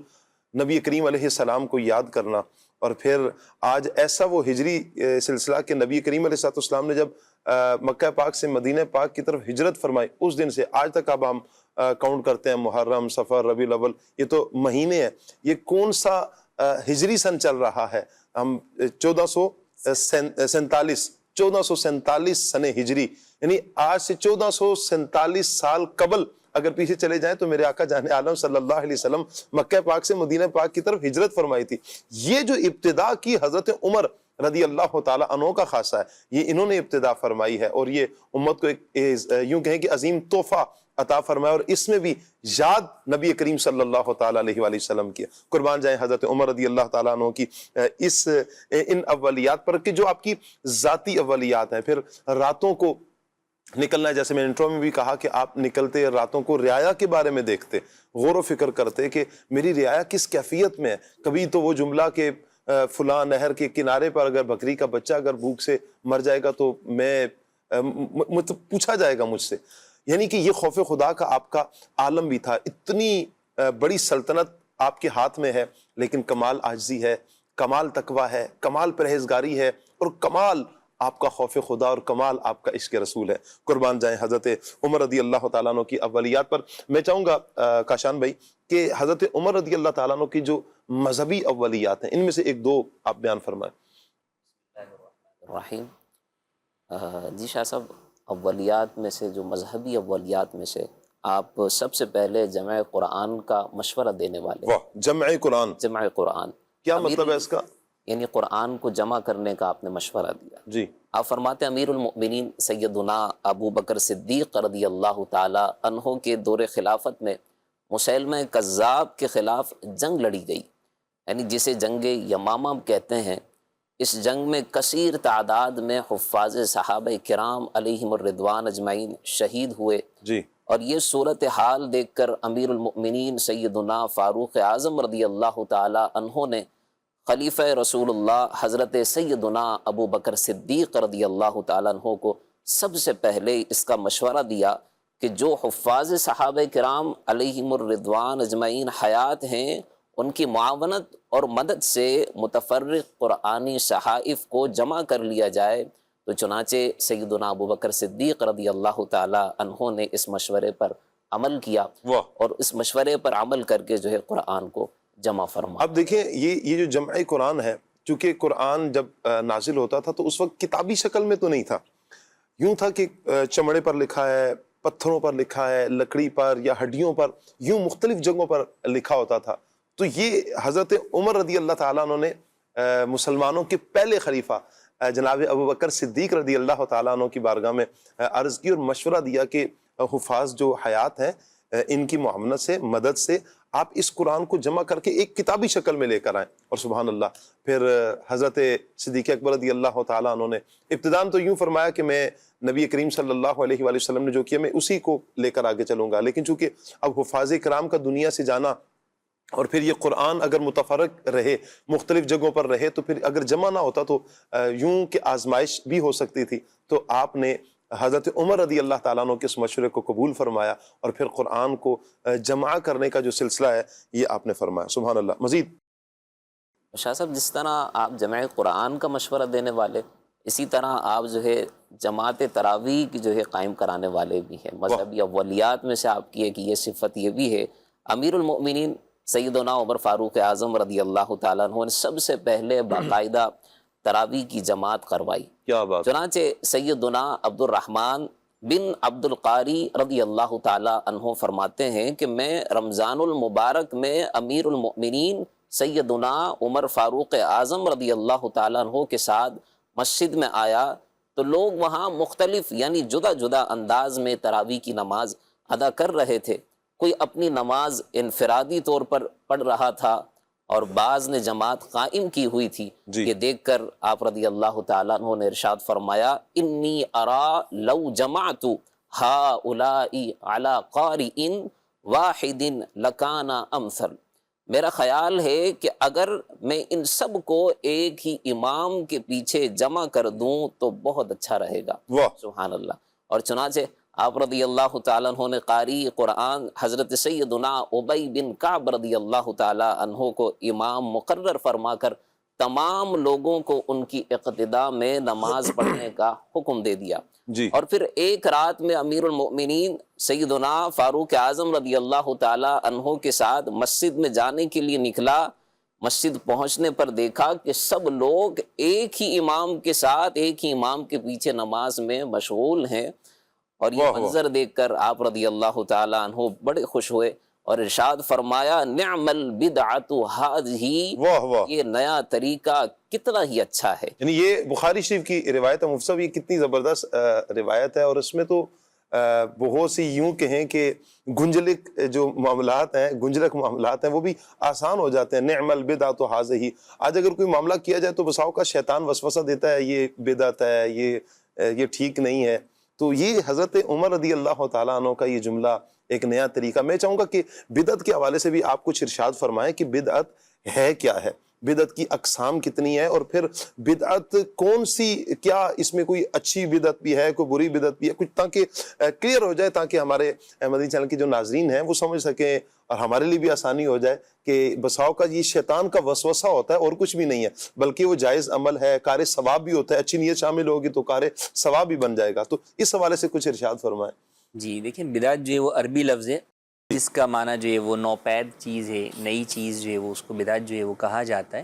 نبی کریم علیہ السلام کو یاد کرنا. اور پھر آج ایسا وہ ہجری سلسلہ کہ نبی کریم علیہ السلام نے جب مکہ پاک سے مدینہ پاک کی طرف ہجرت فرمائی, اس دن سے آج تک اب ہم کاؤنٹ کرتے ہیں محرم, صفر, ربیع الاول, یہ تو مہینے ہیں. یہ کون سا ہجری سن چل رہا ہے؟ ہم 1447 سن ہجری, یعنی آج سے 1447 سال قبل اگر پیچھے چلے جائیں تو میرے آقا جان عالم صلی اللہ علیہ وسلم مکہ پاک سے مدینہ پاک کی طرف ہجرت فرمائی تھی. یہ جو ابتدا کی حضرت عمر رضی اللہ تعالیٰ عنہ کا خاصہ ہے, یہ انہوں نے ابتدا فرمائی ہے, اور یہ امت کو ایک یوں کہیں کہ عظیم تحفہ عطا فرمایا, اور اس میں بھی یاد نبی کریم صلی اللہ تعالیٰ علیہ وآلہ وسلم کی. قربان جائیں حضرت عمر رضی اللہ تعالیٰ عنہ کی ان اولیات پر کہ جو آپ کی ذاتی اولیات ہیں. پھر راتوں کو نکلنا ہے, جیسے میں انٹرو میں بھی کہا کہ آپ نکلتے راتوں کو رعایا کے بارے میں دیکھتے, غور و فکر کرتے کہ میری رعایا کس کیفیت میں ہے. کبھی تو وہ جملہ کہ فلاں نہر کے کنارے پر اگر بکری کا بچہ اگر بھوک سے مر جائے گا تو پوچھا جائے گا مجھ سے. یعنی کہ یہ خوف خدا کا آپ کا عالم بھی تھا. اتنی بڑی سلطنت آپ کے ہاتھ میں ہے, لیکن کمال عاجزی ہے, کمال تقویٰ ہے, کمال پرہیزگاری ہے, اور کمال آپ کا خوف خدا اور کمال آپ کا عشق رسول ہے. قربان جائیں حضرت عمر رضی اللہ تعالیٰ عنہ کی اولیات پر. میں چاہوں گا کاشان بھائی کہ حضرت عمر رضی اللہ تعالیٰ عنہ کی جو مذہبی اولیات ہیں ان میں سے ایک دو آپ بیان فرمائیں. رحیم جی شاہ صاحب, اولیات میں سے جو مذہبی اولیات میں سے آپ سب سے پہلے جمع قرآن کا مشورہ دینے والے. واہ, جمع قرآن. جمع قرآن کیا مطلب ہے اس کا؟ یعنی قرآن کو جمع کرنے کا آپ نے مشورہ دیا. جی. آپ فرماتے ہیں امیر المؤمنین سیدنا ابو بکر صدیق رضی اللہ تعالی عنہ کے دور خلافت میں مسیلمہ کذاب کے خلاف جنگ لڑی گئی, یعنی جسے جنگ یمامہ کہتے ہیں. اس جنگ میں کثیر تعداد میں حفاظ صحابہ کرام علیہم الرضوان اجمعین شہید ہوئے. جی. اور یہ صورتحال دیکھ کر امیر المؤمنین سیدنا فاروق اعظم رضی اللہ تعالی عنہ نے خلیفہ رسول اللہ حضرت سیدنا ابو بکر صدیق رضی اللہ تعالیٰ عنہ کو سب سے پہلے اس کا مشورہ دیا کہ جو حفاظ صحابہ کرام علیہم الرضوان اجمعین حیات ہیں ان کی معاونت اور مدد سے متفرق قرآنی صحائف کو جمع کر لیا جائے. تو چنانچہ سیدنا ابو بکر صدیق رضی اللہ تعالیٰ عنہ نے اس مشورے پر عمل کیا اور اس مشورے پر عمل کر کے جو ہے قرآن کو جمع فرما. اب دیکھیں یہ جو جمع قرآن ہے, چونکہ قرآن جب نازل ہوتا تھا تو اس وقت کتابی شکل میں تو نہیں تھا, یوں تھا کہ چمڑے پر لکھا ہے, پتھروں پر لکھا ہے, لکڑی پر یا ہڈیوں پر, یوں مختلف جگہوں پر لکھا ہوتا تھا. تو یہ حضرت عمر رضی اللہ تعالیٰ عنہ نے مسلمانوں کے پہلے خلیفہ جناب ابوبکر صدیق رضی اللہ تعالیٰ عنہ کی بارگاہ میں عرض کی اور مشورہ دیا کہ حفاظ جو حیات ہیں ان کی معاونت سے، مدد سے آپ اس قرآن کو جمع کر کے ایک کتابی شکل میں لے کر آئیں. اور سبحان اللہ پھر حضرت صدیق اکبر رضی اللہ تعالیٰ عنہ نے ابتداً تو یوں فرمایا کہ میں نبی کریم صلی اللہ علیہ وآلہ وسلم نے جو کیا میں اسی کو لے کر آگے چلوں گا، لیکن چونکہ اب حفاظ کرام کا دنیا سے جانا اور پھر یہ قرآن اگر متفرق رہے، مختلف جگہوں پر رہے، تو پھر اگر جمع نہ ہوتا تو یوں کہ آزمائش بھی ہو سکتی تھی. تو آپ نے حضرت عمر رضی اللہ تعالیٰ عنہ کے اس مشورے کو قبول فرمایا اور پھر قرآن کو جمع کرنے کا جو سلسلہ ہے یہ آپ نے فرمایا. سبحان اللہ. مزید شاہ صاحب جس طرح آپ جمع قرآن کا مشورہ دینے والے، اسی طرح آپ جو ہے جماعت تراویح کی جو ہے قائم کرانے والے بھی ہیں. مذہبی اولیات میں سے آپ کی ایک یہ صفت یہ بھی ہے. امیر المؤمنین سیدنا عمر فاروق اعظم رضی اللہ تعالیٰ عنہ نے سب سے پہلے باقاعدہ تراویح کی جماعت کروائی. کیا بات. چنانچہ سیدنا عبد الرحمن بن عبد القاری رضی اللہ تعالیٰ عنہ فرماتے ہیں کہ میں رمضان المبارک میں امیر المؤمنین سیدنا عمر فاروق اعظم رضی اللہ تعالیٰ عنہ کے ساتھ مسجد میں آیا تو لوگ وہاں مختلف یعنی جدا جدا انداز میں تراویح کی نماز ادا کر رہے تھے. کوئی اپنی نماز انفرادی طور پر پڑھ رہا تھا اور بعض نے جماعت قائم کی ہوئی تھی. یہ دیکھ کر آپ رضی اللہ تعالیٰ عنہ نے ارشاد فرمایا انی ارا لو جمعت ہؤلاء علی قارئ واحد لکان امثل. میرا خیال ہے کہ اگر میں ان سب کو ایک ہی امام کے پیچھے جمع کر دوں تو بہت اچھا رہے گا. سبحان اللہ. اور چنانچہ آپ رضی اللہ تعالیٰ عنہ نے قاری قرآن حضرت سیدنا ابی بن کعب رضی اللہ تعالیٰ عنہ کو امام مقرر فرما کر تمام لوگوں کو ان کی اقتداء میں نماز پڑھنے کا حکم دے دیا. اور پھر ایک رات میں امیر المؤمنین سیدنا فاروق اعظم رضی اللہ تعالیٰ عنہ کے ساتھ مسجد میں جانے کے لیے نکلا. مسجد پہنچنے پر دیکھا کہ سب لوگ ایک ہی امام کے ساتھ ایک ہی امام کے پیچھے نماز میں مشغول ہیں. اور یہ منظر دیکھ کر آپ رضی اللہ تعالیٰ عنہ بڑے خوش ہوئے اور ارشاد فرمایا نعم البدعۃ ھذہ، یہ نیا طریقہ کتنا ہی اچھا ہے. یعنی یہ بخاری شریف کی روایت ہے. مفتی صاحب یہ کتنی زبردست روایت ہے اور اس میں تو بہت سی یوں کہیں کہ گنجلک جو معاملات ہیں، گنجلک معاملات ہیں وہ بھی آسان ہو جاتے ہیں. نعم البدعۃ ھذہ. آج اگر کوئی معاملہ کیا جائے تو بسا اوقات شیطان وسوسہ دیتا ہے یہ بدعت ہے، یہ ٹھیک نہیں ہے. تو یہ حضرت عمر رضی اللہ تعالیٰ عنہ کا یہ جملہ ایک نیا طریقہ. میں چاہوں گا کہ بدعت کے حوالے سے بھی آپ کچھ ارشاد فرمائیں کہ بدعت ہے کیا ہے، بدعت کی اقسام کتنی ہے، اور پھر بدعت کون سی، کیا اس میں کوئی اچھی بدعت بھی ہے، کوئی بری بدعت بھی ہے، کچھ تاکہ کلیئر ہو جائے، تاکہ ہمارے مدنی چینل کے جو ناظرین ہیں وہ سمجھ سکیں اور ہمارے لیے بھی آسانی ہو جائے کہ بساؤ کا یہ شیطان کا وسوسہ ہوتا ہے اور کچھ بھی نہیں ہے، بلکہ وہ جائز عمل ہے، کار ثواب بھی ہوتا ہے. اچھی نیت شامل ہوگی تو کار ثواب بھی بن جائے گا. تو اس حوالے سے کچھ ارشاد فرمائیں. جی دیکھیں، بدعت جو ہے وہ عربی لفظ ہے جس کا معنی جو ہے وہ نوپید چیز ہے، نئی چیز جو ہے وہ اس کو بدعت جو ہے وہ کہا جاتا ہے.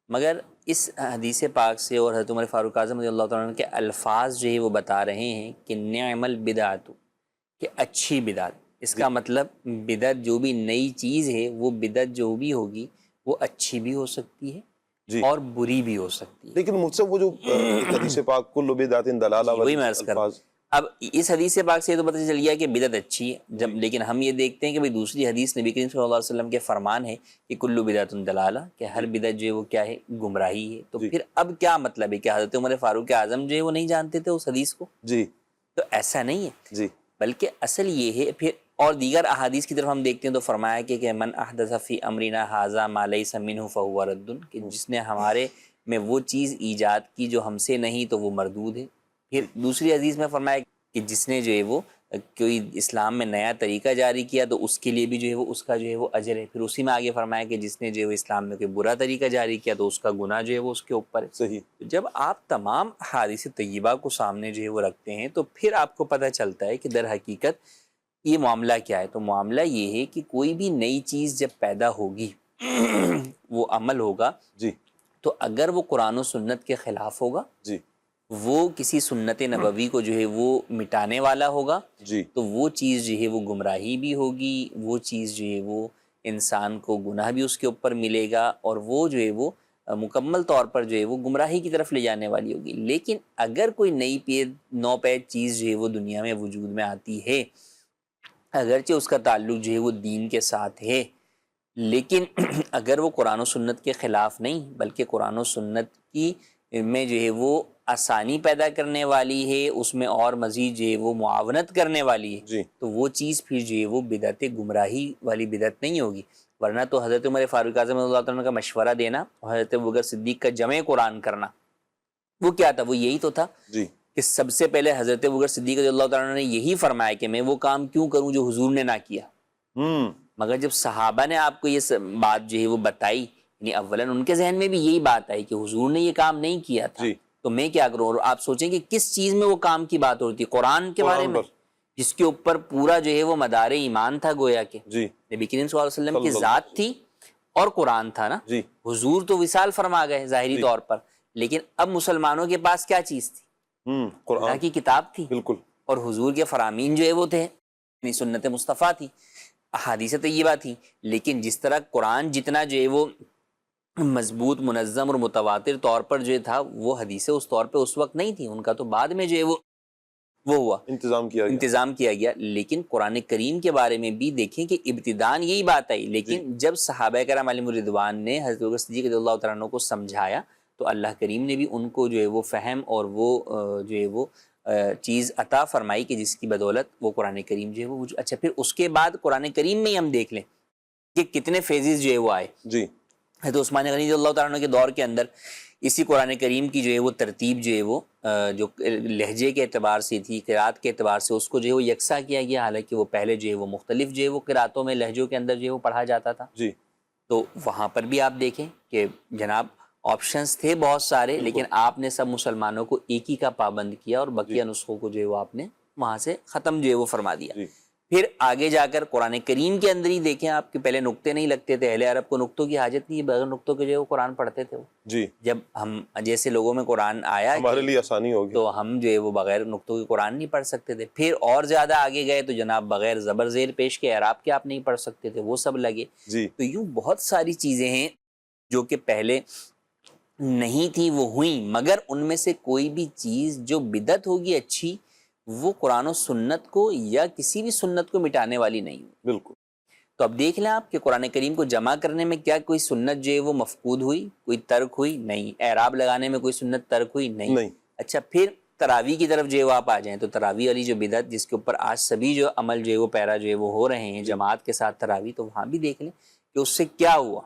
مگر اس حدیث پاک سے اور حضرت عمر فاروق اعظم رضی اللہ تعالیٰ عنہ کے الفاظ جو ہے وہ بتا رہے ہیں کہ نعم البدعۃ، کہ اچھی بدعت. اس کا مطلب بدعت جو بھی نئی چیز ہے وہ بدعت جو بھی ہوگی وہ اچھی بھی ہو سکتی ہے اور بری بھی ہو سکتی ہے. لیکن مجھ سے وہ جو حدیث پاک کل بدعت ضلالہ، وہی میں عرض کر رہا ہوں. اب اس حدیث پاک سے تو پتہ چل گیا کہ بدعت اچھی ہے جب، لیکن ہم یہ دیکھتے ہیں کہ بھئی دوسری حدیث نبی کریم صلی اللہ علیہ وسلم کے فرمان ہے کہ کل بدعت ضلالہ، کہ ہر بدعت جو ہے وہ کیا ہے، گمراہی ہے. تو پھر اب کیا مطلب ہے کہ حضرت عمر فاروق اعظم جو ہے وہ نہیں جانتے تھے اس حدیث کو؟ جی تو ایسا نہیں ہے، بلکہ اصل یہ ہے. پھر اور دیگر احادیث کی طرف ہم دیکھتے ہیں تو فرمایا کہ من احدث فی امرنا ھذا ما لیس منہ فہو رد، کہ جس نے ہمارے میں وہ چیز ایجاد کی جو ہم سے نہیں تو وہ مردود ہے. پھر دوسری حدیث میں فرمایا کہ جس نے جو ہے وہ کوئی اسلام میں نیا طریقہ جاری کیا تو اس کے لیے بھی جو ہے وہ اس کا جو ہے وہ اجر ہے. پھر اسی میں آگے فرمایا کہ جس نے جو ہے وہ اسلام میں کوئی برا طریقہ جاری کیا تو اس کا گناہ جو ہے وہ اس کے اوپر ہے. صحیح. جب آپ تمام احادیث طیبہ کو سامنے جو ہے وہ رکھتے ہیں تو پھر آپ کو پتہ چلتا ہے کہ در حقیقت یہ معاملہ کیا ہے. تو معاملہ یہ ہے کہ کوئی بھی نئی چیز جب پیدا ہوگی وہ عمل ہوگا تو اگر وہ قرآن و سنت کے خلاف ہوگا، وہ کسی سنت نبوی کو جو ہے وہ مٹانے والا ہوگا، تو وہ چیز جو ہے وہ گمراہی بھی ہوگی، وہ چیز جو ہے وہ انسان کو گناہ بھی اس کے اوپر ملے گا اور وہ جو ہے وہ مکمل طور پر جو ہے وہ گمراہی کی طرف لے جانے والی ہوگی۔ لیکن اگر کوئی نوپید چیز جو ہے وہ دنیا میں وجود میں آتی ہے، اگرچہ اس کا تعلق جو ہے وہ دین کے ساتھ ہے، لیکن اگر وہ قرآن و سنت کے خلاف نہیں بلکہ قرآن و سنت کی میں جو ہے وہ آسانی پیدا کرنے والی ہے، اس میں اور مزید جو ہے وہ معاونت کرنے والی ہے، تو وہ چیز پھر جو ہے وہ بدعت گمراہی والی بدعت نہیں ہوگی۔ ورنہ تو حضرت عمر فاروق اعظم رضی اللہ عنہ کا مشورہ دینا اور حضرت ابوبکر صدیق کا جمع قرآن کرنا، وہ کیا تھا؟ وہ یہی تو تھا کہ سب سے پہلے حضرت ابوبکر صدیق رضی اللہ عنہ نے یہی فرمایا کہ میں وہ کام کیوں کروں جو حضور نے نہ کیا۔ مگر جب صحابہ نے آپ کو یہ بات جو ہے وہ بتائی، یعنی اولاً ان کے ذہن میں بھی یہی بات آئی کہ حضور نے یہ کام نہیں کیا تھا تو میں کیا کروں۔ اور آپ سوچیں کہ کس چیز میں وہ کام کی بات ہوتی ہے؟ قرآن کے بارے میں، جس کے اوپر پورا جو ہے وہ مدار ایمان تھا، گویا کہ نبی کریم صلی اللہ علیہ وسلم کی ذات تھی اور قرآن تھا نا۔ حضور تو وصال فرما گئے ظاہری طور پر، لیکن اب مسلمانوں کے پاس کیا چیز تھی؟ اللہ کی کتاب تھی، بالکل، اور حضور کے فرامین جو ہے وہ تھے، یعنی سنت مصطفیٰ تھی، احادیث طیبہ تھی۔ لیکن جس طرح قرآن جتنا جو ہے وہ مضبوط، منظم اور متواتر طور پر جو تھا، وہ حدیثیں اس طور پہ اس وقت نہیں تھی، ان کا تو بعد میں جو ہے وہ ہوا، انتظام کیا گیا۔ لیکن قرآن کریم کے بارے میں بھی دیکھیں کہ ابتداً یہی بات آئی، لیکن جب صحابہ کرام علیہم الرضوان نے حضرت ابوبکر صدیق رضی اللہ تعالیٰ عنہ کو سمجھایا تو اللہ کریم نے بھی ان کو جو ہے وہ فہم اور وہ جو ہے وہ چیز عطا فرمائی کہ جس کی بدولت وہ قرآن کریم جو ہے وہ۔ اچھا، پھر اس کے بعد قرآن کریم میں ہی ہم دیکھ لیں کہ کتنے فیزز جو ہے وہ آئے۔ حضرت عثمان غنی رضی اللہ تعالیٰ عنہ کے دور کے اندر اسی قرآن کریم کی جو ہے وہ ترتیب جو ہے وہ جو لہجے کے اعتبار سے تھی، قرات کے اعتبار سے اس کو جو ہے وہ یکساں کیا گیا، حالانکہ وہ پہلے جو ہے وہ مختلف جو ہے وہ قراتوں میں لہجوں کے اندر جو ہے وہ پڑھا جاتا تھا۔ تو وہاں پر بھی آپ دیکھیں کہ جناب آپشنز تھے بہت سارے، لیکن آپ نے سب مسلمانوں کو ایک ہی کا پابند کیا اور بقیہ نسخوں کو جو ہے وہ آپ نے وہاں سے ختم جو ہے وہ فرما دیا۔ پھر آگے جا کر قرآن کریم کے اندر ہی دیکھیں آپ کہ پہلے نقطے نہیں لگتے تھے، اہل عرب کو نقطوں کی حاجت نہیں، بغیر نقطوں کے جو ہے وہ قرآن پڑھتے تھے وہ۔ جب ہم جیسے لوگوں میں قرآن آیا ہمارے لیے آسانی ہوگی تو ہم جو ہے وہ بغیر نقطوں کے قرآن نہیں پڑھ سکتے تھے۔ پھر اور زیادہ آگے گئے تو جناب بغیر زبر زیر پیش کے اعراب کے آپ نہیں پڑھ سکتے تھے، وہ سب لگے۔ تو یوں بہت ساری چیزیں ہیں جو کہ پہلے نہیں تھی وہ ہوئیں، مگر ان میں سے کوئی بھی چیز جو بدعت ہوگی اچھی، وہ قرآن و سنت کو یا کسی بھی سنت کو مٹانے والی نہیں ہوئی۔ بالکل۔ تو اب دیکھ لیں آپ کہ قرآن کریم کو جمع کرنے میں کیا کوئی سنت جو ہے وہ مفقود ہوئی، کوئی ترک ہوئی؟ نہیں۔ اعراب لگانے میں کوئی سنت ترک ہوئی؟ نہیں۔ اچھا، پھر تراویح کی طرف جو ہے وہ آپ آ جائیں تو تراویح والی جو بدعت جس کے اوپر آج سبھی جو عمل جو ہے وہ پیرا جو ہے وہ ہو رہے ہیں جماعت کے ساتھ تراویح، تو وہاں بھی دیکھ لیں کہ اس سے کیا ہوا۔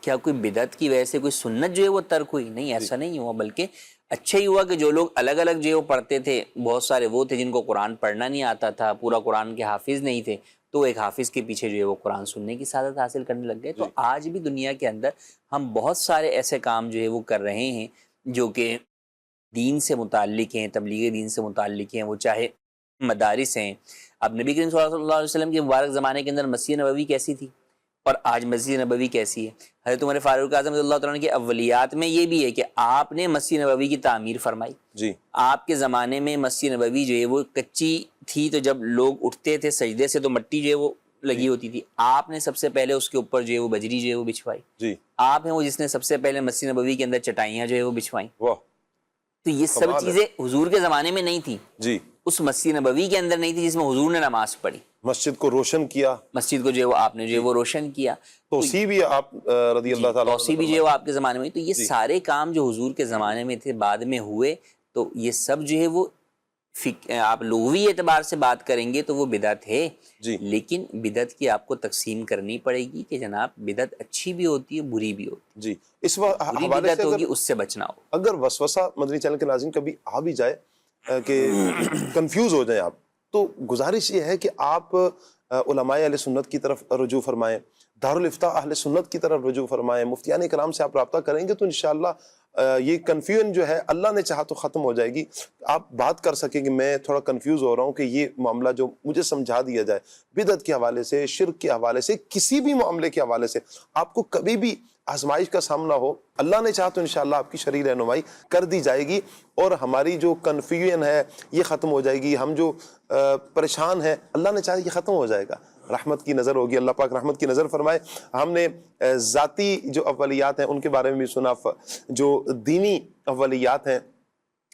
کیا کوئی بدعت کی وجہ سے کوئی سنت جو ہے وہ ترک ہوئی؟ نہیں، ایسا نہیں ہوا، بلکہ اچھا ہی ہوا کہ جو لوگ الگ الگ جو ہے وہ پڑھتے تھے، بہت سارے وہ تھے جن کو قرآن پڑھنا نہیں آتا تھا، پورا قرآن کے حافظ نہیں تھے، تو ایک حافظ کے پیچھے جو ہے وہ قرآن سننے کی سعادت حاصل کرنے لگ گئے۔ تو آج بھی دنیا کے اندر ہم بہت سارے ایسے کام جو ہے وہ کر رہے ہیں جو کہ دین سے متعلق ہیں، تبلیغ دین سے متعلق ہیں، وہ چاہے مدارس ہیں۔ اب نبی کریم صلی اللہ علیہ وسلم کے مبارک زمانے کے اندر مسجد نبوی کیسی تھی اور آج مسجد نبوی کیسی ہے؟ حضرت عمر فاروق اعظم رضی اللہ تعالیٰ عنہ کے اولیات میں یہ بھی ہے کہ آپ نے مسجد نبوی کی تعمیر فرمائی۔ آپ کے زمانے میں مسجد نبوی جو ہے وہ کچی تھی، تو جب لوگ اٹھتے تھے سجدے سے تو مٹی جو ہے وہ لگی ہوتی تھی، آپ نے سب سے پہلے اس کے اوپر جو ہے وہ بجری جو ہے وہ بچھوائی۔ آپ ہیں وہ جس نے سب سے پہلے مسجد نبوی کے اندر چٹائیاں جو ہے وہ بچھوائیں۔ تو یہ سب چیزیں حضور کے زمانے میں نہیں تھی، اس مسجد نبوی کے اندر نہیں تھی جس میں حضور نے نماز پڑھی، مسجد کو روشن کیا، مسجد کو جو ہے وہ آپ نے جو ہے وہ روشن کیا، توسیع بھی آپ رضی اللہ تعالیٰ توسیع بھی جو ہے وہ آپ کے زمانے میں۔ تو یہ سارے کام جو حضور کے زمانے میں تھے بعد میں ہوئے، تو یہ سب جو ہے وہ آپ لغوی اعتبار سے بات کریں گے تو وہ بدعت ہے، لیکن بدعت کی آپ کو تقسیم کرنی پڑے گی کہ جناب بدعت اچھی بھی ہوتی ہے، بری بھی ہوتی ہے۔ اس حوالے سے ہوگی، اس سے بچنا ہو۔ اگر وسوسہ مدنی چینل کے ناظرین کبھی آ بھی جائے کہ کنفیوز ہو جائیں آپ، تو گزارش یہ ہے کہ آپ علماء اہل سنت کی طرف رجوع فرمائیں، دارالافتاء اہل سنت کی طرف رجوع فرمائیں، مفتیان کرام سے آپ رابطہ کریں گے تو انشاءاللہ یہ کنفیوژن جو ہے اللہ نے چاہا تو ختم ہو جائے گی۔ آپ بات کر سکیں کہ میں تھوڑا کنفیوز ہو رہا ہوں کہ یہ معاملہ جو مجھے سمجھا دیا جائے، بدعت کے حوالے سے، شرک کے حوالے سے، کسی بھی معاملے کے حوالے سے آپ کو کبھی بھی آزمائش کا سامنا ہو، اللہ نے چاہا تو انشاءاللہ آپ کی شرعی رہنمائی کر دی جائے گی اور ہماری جو کنفیوژن ہے یہ ختم ہو جائے گی، ہم جو پریشان ہیں اللہ نے چاہا یہ ختم ہو جائے گا۔ رحمت کی نظر ہوگی، اللہ پاک رحمت کی نظر فرمائے۔ ہم نے ذاتی جو اولیات ہیں ان کے بارے میں بھی سنا، جو دینی اولیات ہیں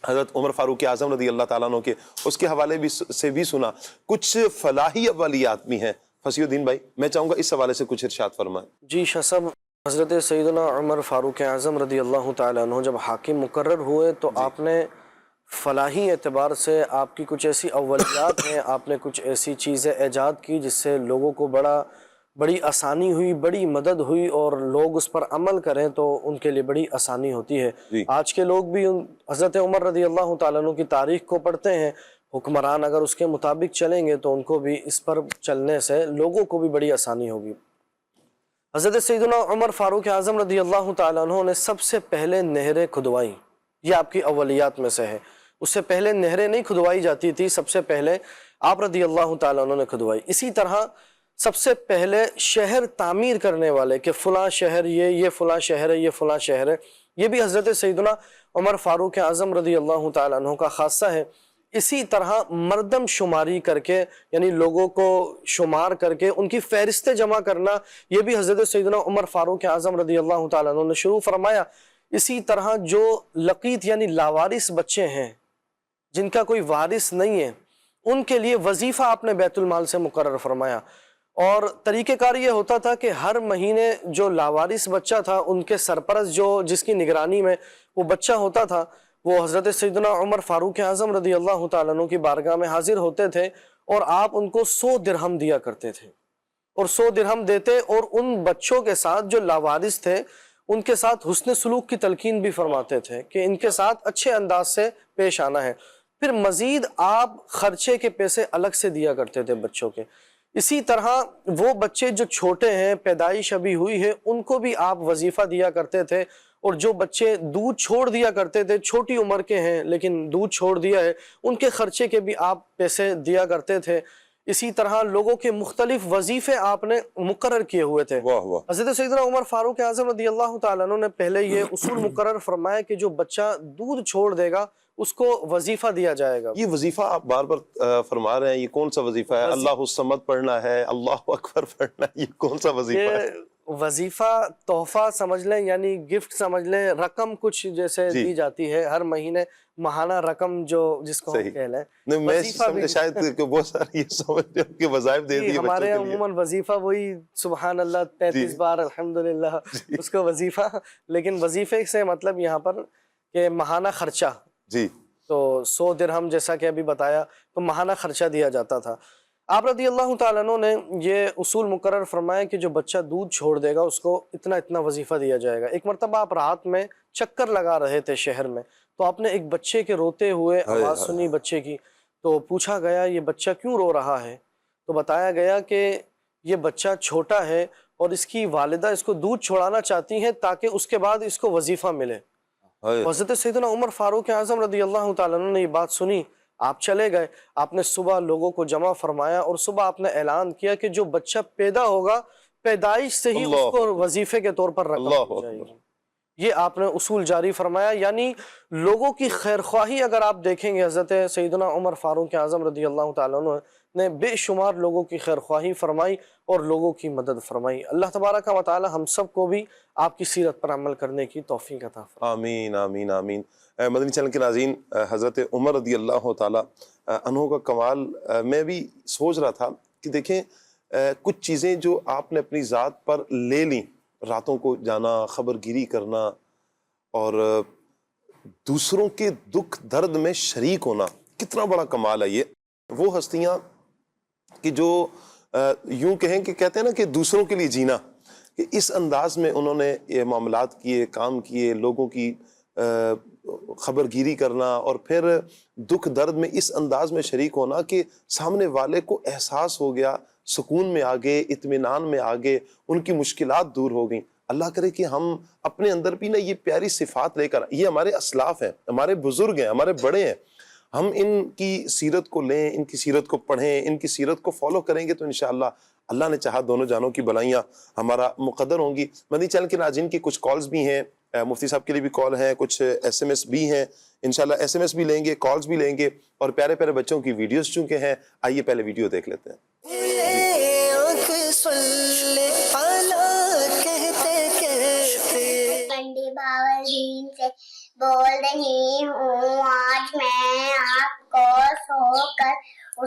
حضرت عمر فاروق اعظم رضی اللہ تعالیٰ عنہ کے، اس کے حوالے سے بھی سنا۔ کچھ فلاحی اولیات بھی ہیں۔ فصیح الدین بھائی میں چاہوں گا اس حوالے سے کچھ ارشاد فرمائیں۔ جی شاہ صاحب، حضرت سیدنا عمر فاروق اعظم رضی اللہ تعالیٰ عنہ جب حاکم مقرر ہوئے تو آپ نے فلاحی اعتبار سے آپ کی کچھ ایسی اولیات ہیں، آپ نے کچھ ایسی چیزیں ایجاد کی جس سے لوگوں کو بڑی آسانی ہوئی، بڑی مدد ہوئی، اور لوگ اس پر عمل کریں تو ان کے لیے بڑی آسانی ہوتی ہے۔ آج کے لوگ بھی حضرت عمر رضی اللہ تعالیٰ عنہ کی تاریخ کو پڑھتے ہیں، حکمران اگر اس کے مطابق چلیں گے تو ان کو بھی اس پر چلنے سے لوگوں کو بھی بڑی آسانی ہوگی۔ حضرت سیدنا عمر فاروق اعظم رضی اللہ تعالیٰ عنہ نے سب سے پہلے نہریں کھدوائیں، یہ آپ کی اولیات میں سے ہے۔ اس سے پہلے نہریں نہیں کھدوائی جاتی تھی، سب سے پہلے آپ رضی اللہ تعالیٰ عنہ نے کھدوائی۔ اسی طرح سب سے پہلے شہر تعمیر کرنے والے کہ فلاں شہر یہ فلاں شہر ہے، یہ فلاں شہر ہے، یہ بھی حضرت سیدنا عمر فاروق اعظم رضی اللہ تعالیٰ عنہ کا خاصہ ہے۔ اسی طرح مردم شماری کر کے، یعنی لوگوں کو شمار کر کے ان کی فہرستیں جمع کرنا، یہ بھی حضرت سیدنا عمر فاروق اعظم رضی اللہ تعالیٰ عنہ نے شروع فرمایا۔ اسی طرح جو لقیط یعنی لاوارث بچے ہیں، جن کا کوئی وارث نہیں ہے، ان کے لیے وظیفہ آپ نے بیت المال سے مقرر فرمایا۔ اور طریقہ کار یہ ہوتا تھا کہ ہر مہینے جو لاوارث بچہ تھا، ان کے سرپرست جس کی نگرانی میں وہ بچہ ہوتا تھا، وہ حضرت سیدنا عمر فاروق اعظم رضی اللہ تعالیٰ عنہ کی بارگاہ میں حاضر ہوتے تھے، اور آپ ان کو 100 درہم دیا کرتے تھے، اور 100 درہم دیتے، اور ان بچوں کے ساتھ جو لاوارث تھے ان کے ساتھ حسن سلوک کی تلقین بھی فرماتے تھے کہ ان کے ساتھ اچھے انداز سے پیش آنا ہے۔ پھر مزید آپ خرچے کے پیسے الگ سے دیا کرتے تھے بچوں کے۔ اسی طرح وہ بچے جو چھوٹے ہیں، پیدائش ابھی ہوئی ہے، ان کو بھی آپ وظیفہ دیا کرتے تھے، اور جو بچے دودھ چھوڑ دیا کرتے تھے، چھوٹی عمر کے ہیں لیکن دودھ چھوڑ دیا ہے، ان کے خرچے کے بھی آپ پیسے دیا کرتے تھے۔ اسی طرح لوگوں کے مختلف وظیفے آپ نے مقرر کیے ہوئے تھے۔ حضرت سیدنا عمر فاروق اعظم رضی اللہ تعالیٰ عنہ نے پہلے یہ اصول مقرر فرمایا کہ جو بچہ دودھ چھوڑ دے گا اس کو وظیفہ دیا جائے گا۔ یہ وظیفہ آپ بار بار فرما رہے ہیں، یہ کون سا وظیفہ ہے؟ اللہ الصمد پڑھنا ہے، اللہ اکبر پڑھنا ہے، یہ کون سا وظیفہ ہے؟ وظیفہ تحفہ سمجھ لیں، یعنی گفٹ سمجھ لیں، رقم کچھ جیسے دی جاتی ہے ہر مہینے، ماہانہ رقم جس کو ہم کہہ لیں۔ نہیں میں سمجھے شاید کہ بہت سارے یہ سمجھتے ہیں کہ وظائف دے دیے بچوں کے لیے۔ ہمارے عموماً وظیفہ وہی سبحان اللہ 33 بار الحمدللہ، اس کو وظیفہ، لیکن وظیفے سے مطلب یہاں پر کہ ماہانہ خرچہ، جی تو 100 درہم جیسا کہ ابھی بتایا، تو ماہانہ خرچہ دیا جاتا تھا۔ آپ رضی اللہ تعالیٰ عنہ نے یہ اصول مقرر فرمایا کہ جو بچہ دودھ چھوڑ دے گا اس کو اتنا وظیفہ دیا جائے گا۔ ایک مرتبہ آپ رات میں چکر لگا رہے تھے شہر میں، تو آپ نے ایک بچے کے روتے ہوئے آواز سنی بچے کی، تو پوچھا گیا یہ بچہ کیوں رو رہا ہے؟ تو بتایا گیا کہ یہ بچہ چھوٹا ہے اور اس کی والدہ اس کو دودھ چھوڑانا چاہتی ہیں تاکہ اس کے بعد اس کو وظیفہ ملے۔ حضرت سیدنا عمر فاروق اعظم رضی اللہ تعالیٰ عنہ نے یہ بات سنی، آپ چلے گئے، آپ نے صبح لوگوں کو جمع فرمایا، اور صبح آپ نے اعلان کیا کہ جو بچہ پیدا ہوگا پیدائش سے ہی اس کو وظیفے کے طور پر رقم دی جائے گی۔ یہ آپ نے اصول جاری فرمایا، یعنی لوگوں کی خیر خواہی اگر آپ دیکھیں گے، حضرت سیدنا عمر فاروق اعظم رضی اللہ تعالیٰ عنہ نے بے شمار لوگوں کی خیر خواہی فرمائی اور لوگوں کی مدد فرمائی۔ اللہ تبارک و تعالی ہم سب کو بھی آپ کی سیرت پر عمل کرنے کی توفیق عطا فرمائے۔ آمین آمین آمین۔ مدنی چینل کے ناظرین، حضرت عمر رضی اللہ تعالی عنہ کا کمال میں بھی سوچ رہا تھا کہ دیکھیں کچھ چیزیں جو آپ نے اپنی ذات پر لے لیں، راتوں کو جانا، خبر گیری کرنا، اور دوسروں کے دکھ درد میں شریک ہونا، کتنا بڑا کمال ہے یہ۔ وہ ہستیاں کہ جو یوں کہیں کہ کہتے ہیں نا کہ دوسروں کے لیے جینا، کہ اس انداز میں انہوں نے یہ معاملات کیے، کام کیے، لوگوں کی خبر گیری کرنا، اور پھر دکھ درد میں اس انداز میں شریک ہونا کہ سامنے والے کو احساس ہو گیا، سکون میں آگے، اطمینان میں آگے، ان کی مشکلات دور ہو گئیں۔ اللہ کرے کہ ہم اپنے اندر بھی نا یہ پیاری صفات لے کر، یہ ہمارے اسلاف ہیں، ہمارے بزرگ ہیں، ہمارے بڑے ہیں، ہم ان کی سیرت کو لیں، ان کی سیرت کو پڑھیں، ان کی سیرت کو فالو کریں گے تو انشاءاللہ اللہ نے چاہا دونوں جانوں کی بلائیاں ہمارا مقدر ہوں گی۔ مدنی چینل کے ناظرین کی کچھ کالز بھی ہیں، مفتی صاحب کے لیے بھی کال ہیں، کچھ ایس ایم ایس بھی ہیں، انشاءاللہ ایس ایم ایس بھی لیں گے، کالز بھی لیں گے، اور پیارے پیارے بچوں کی ویڈیوز چونکہ ہیں، آئیے پہلے ویڈیو دیکھ لیتے ہیں۔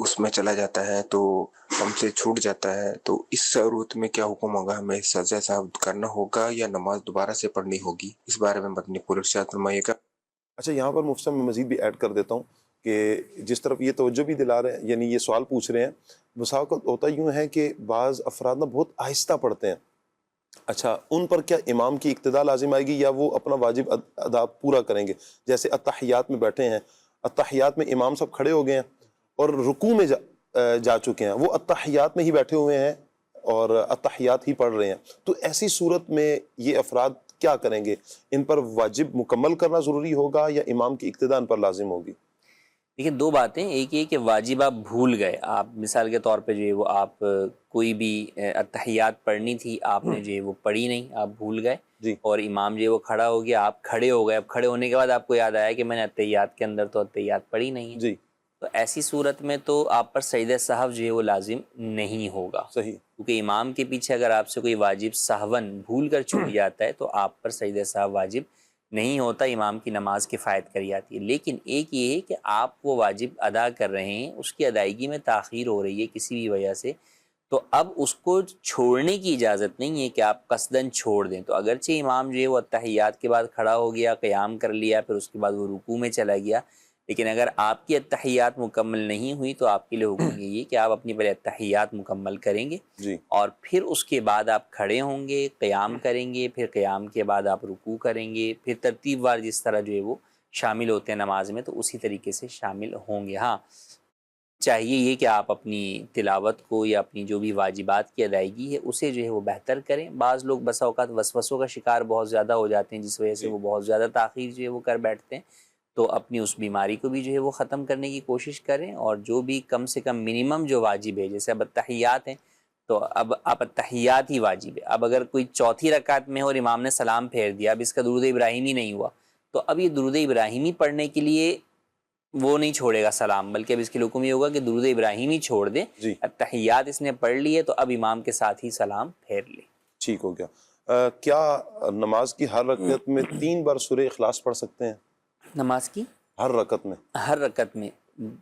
اس میں چلا جاتا ہے تو ہم سے چھوٹ جاتا ہے، تو اس صورت میں کیا حکم ہوگا؟ ہمیں سجدہ سہو کرنا ہوگا یا نماز دوبارہ سے پڑھنی ہوگی؟ اس بارے میں اپنی پوری ارشاد فرمائیے گا۔ اچھا، یہاں پر مفتی صاحب میں مزید بھی ایڈ کر دیتا ہوں کہ جس طرف یہ توجہ بھی دلا رہے ہیں، یعنی یہ سوال پوچھ رہے ہیں، بسا اوقات ہوتا یوں ہے کہ بعض افراد نا بہت آہستہ پڑھتے ہیں، اچھا ان پر کیا امام کی اقتداء لازم آئے گی یا وہ اپنا واجب ادا پورا کریں گے؟ جیسے اتحیات میں بیٹھے ہیں، اتحیات میں امام صاحب کھڑے ہو گئے ہیں اور رکوع میں جا چکے ہیں، وہ اتحیات میں ہی بیٹھے ہوئے ہیں اور اتحیات ہی پڑھ رہے ہیں، تو ایسی صورت میں یہ افراد کیا کریں گے؟ ان پر واجب مکمل کرنا ضروری ہوگا یا امام کی اقتداء ان پر لازم ہوگی؟ دیکھیں دو باتیں، ایک یہ کہ واجب آپ بھول گئے، آپ مثال کے طور پہ جو ہے وہ آپ کوئی بھی اتحیات پڑھنی تھی، آپ نے جو ہے وہ پڑھی نہیں، آپ بھول گئے جی، اور امام جو ہے وہ کھڑا ہو گیا، آپ کھڑے ہو گئے، اب کھڑے ہونے کے بعد آپ کو یاد آیا کہ میں نے اتحیات کے اندر تو اتحیات پڑھی نہیں ہے، جی، تو ایسی صورت میں تو آپ پر سجدہ سہو جو ہے وہ لازم نہیں ہوگا، صحیح، کیونکہ امام کے پیچھے اگر آپ سے کوئی واجب سہون بھول کر چھوٹ جاتا ہے تو آپ پر سجدہ سہو واجب نہیں ہوتا، امام کی نماز کفایت کر جاتی ہے۔ لیکن ایک یہ ہے کہ آپ وہ واجب ادا کر رہے ہیں، اس کی ادائیگی میں تاخیر ہو رہی ہے کسی بھی وجہ سے، تو اب اس کو چھوڑنے کی اجازت نہیں ہے کہ آپ قصداً چھوڑ دیں۔ تو اگرچہ امام جو ہے وہ اتحیات کے بعد کھڑا ہو گیا، قیام کر لیا، پھر اس کے بعد وہ رکوع میں چلا گیا، لیکن اگر آپ کی اتحیات مکمل نہیں ہوئی تو آپ کے لیے حکم یہی ہے کہ آپ اپنی پہلے اتحیات مکمل کریں گے جی، اور پھر اس کے بعد آپ کھڑے ہوں گے، قیام کریں گے، پھر قیام کے بعد آپ رکوع کریں گے، پھر ترتیب وار جس طرح جو ہے وہ شامل ہوتے ہیں نماز میں تو اسی طریقے سے شامل ہوں گے۔ ہاں چاہیے یہ کہ آپ اپنی تلاوت کو یا اپنی جو بھی واجبات کی ادائیگی ہے اسے جو ہے وہ بہتر کریں۔ بعض لوگ بسا اوقات وسوسوں کا شکار بہت زیادہ ہو جاتے ہیں جس وجہ سے وہ بہت زیادہ تاخیر جو ہے وہ کر بیٹھتے ہیں، تو اپنی اس بیماری کو بھی جو ہے وہ ختم کرنے کی کوشش کریں، اور جو بھی کم سے کم منیمم جو واجب ہے، جیسے اب اتحیات ہیں تو اب آپ اتحیات ہی واجب ہے، اب اگر کوئی چوتھی رکعت میں اور امام نے سلام پھیر دیا، اب اس کا درود ابراہیمی نہیں ہوا، تو اب یہ درود ابراہیمی پڑھنے کے لیے وہ نہیں چھوڑے گا سلام، بلکہ اب اس کے لیے حکم یہ ہوگا کہ درود ابراہیمی چھوڑ دے، جی، اتحیات اس نے پڑھ لی ہے تو اب امام کے ساتھ ہی سلام پھیر لے۔ ٹھیک ہو گیا۔ کیا نماز کی ہر رکعت میں 3 بار سورہ اخلاص پڑھ سکتے ہیں؟ نماز کی ہر رکعت میں؟ ہر رکعت میں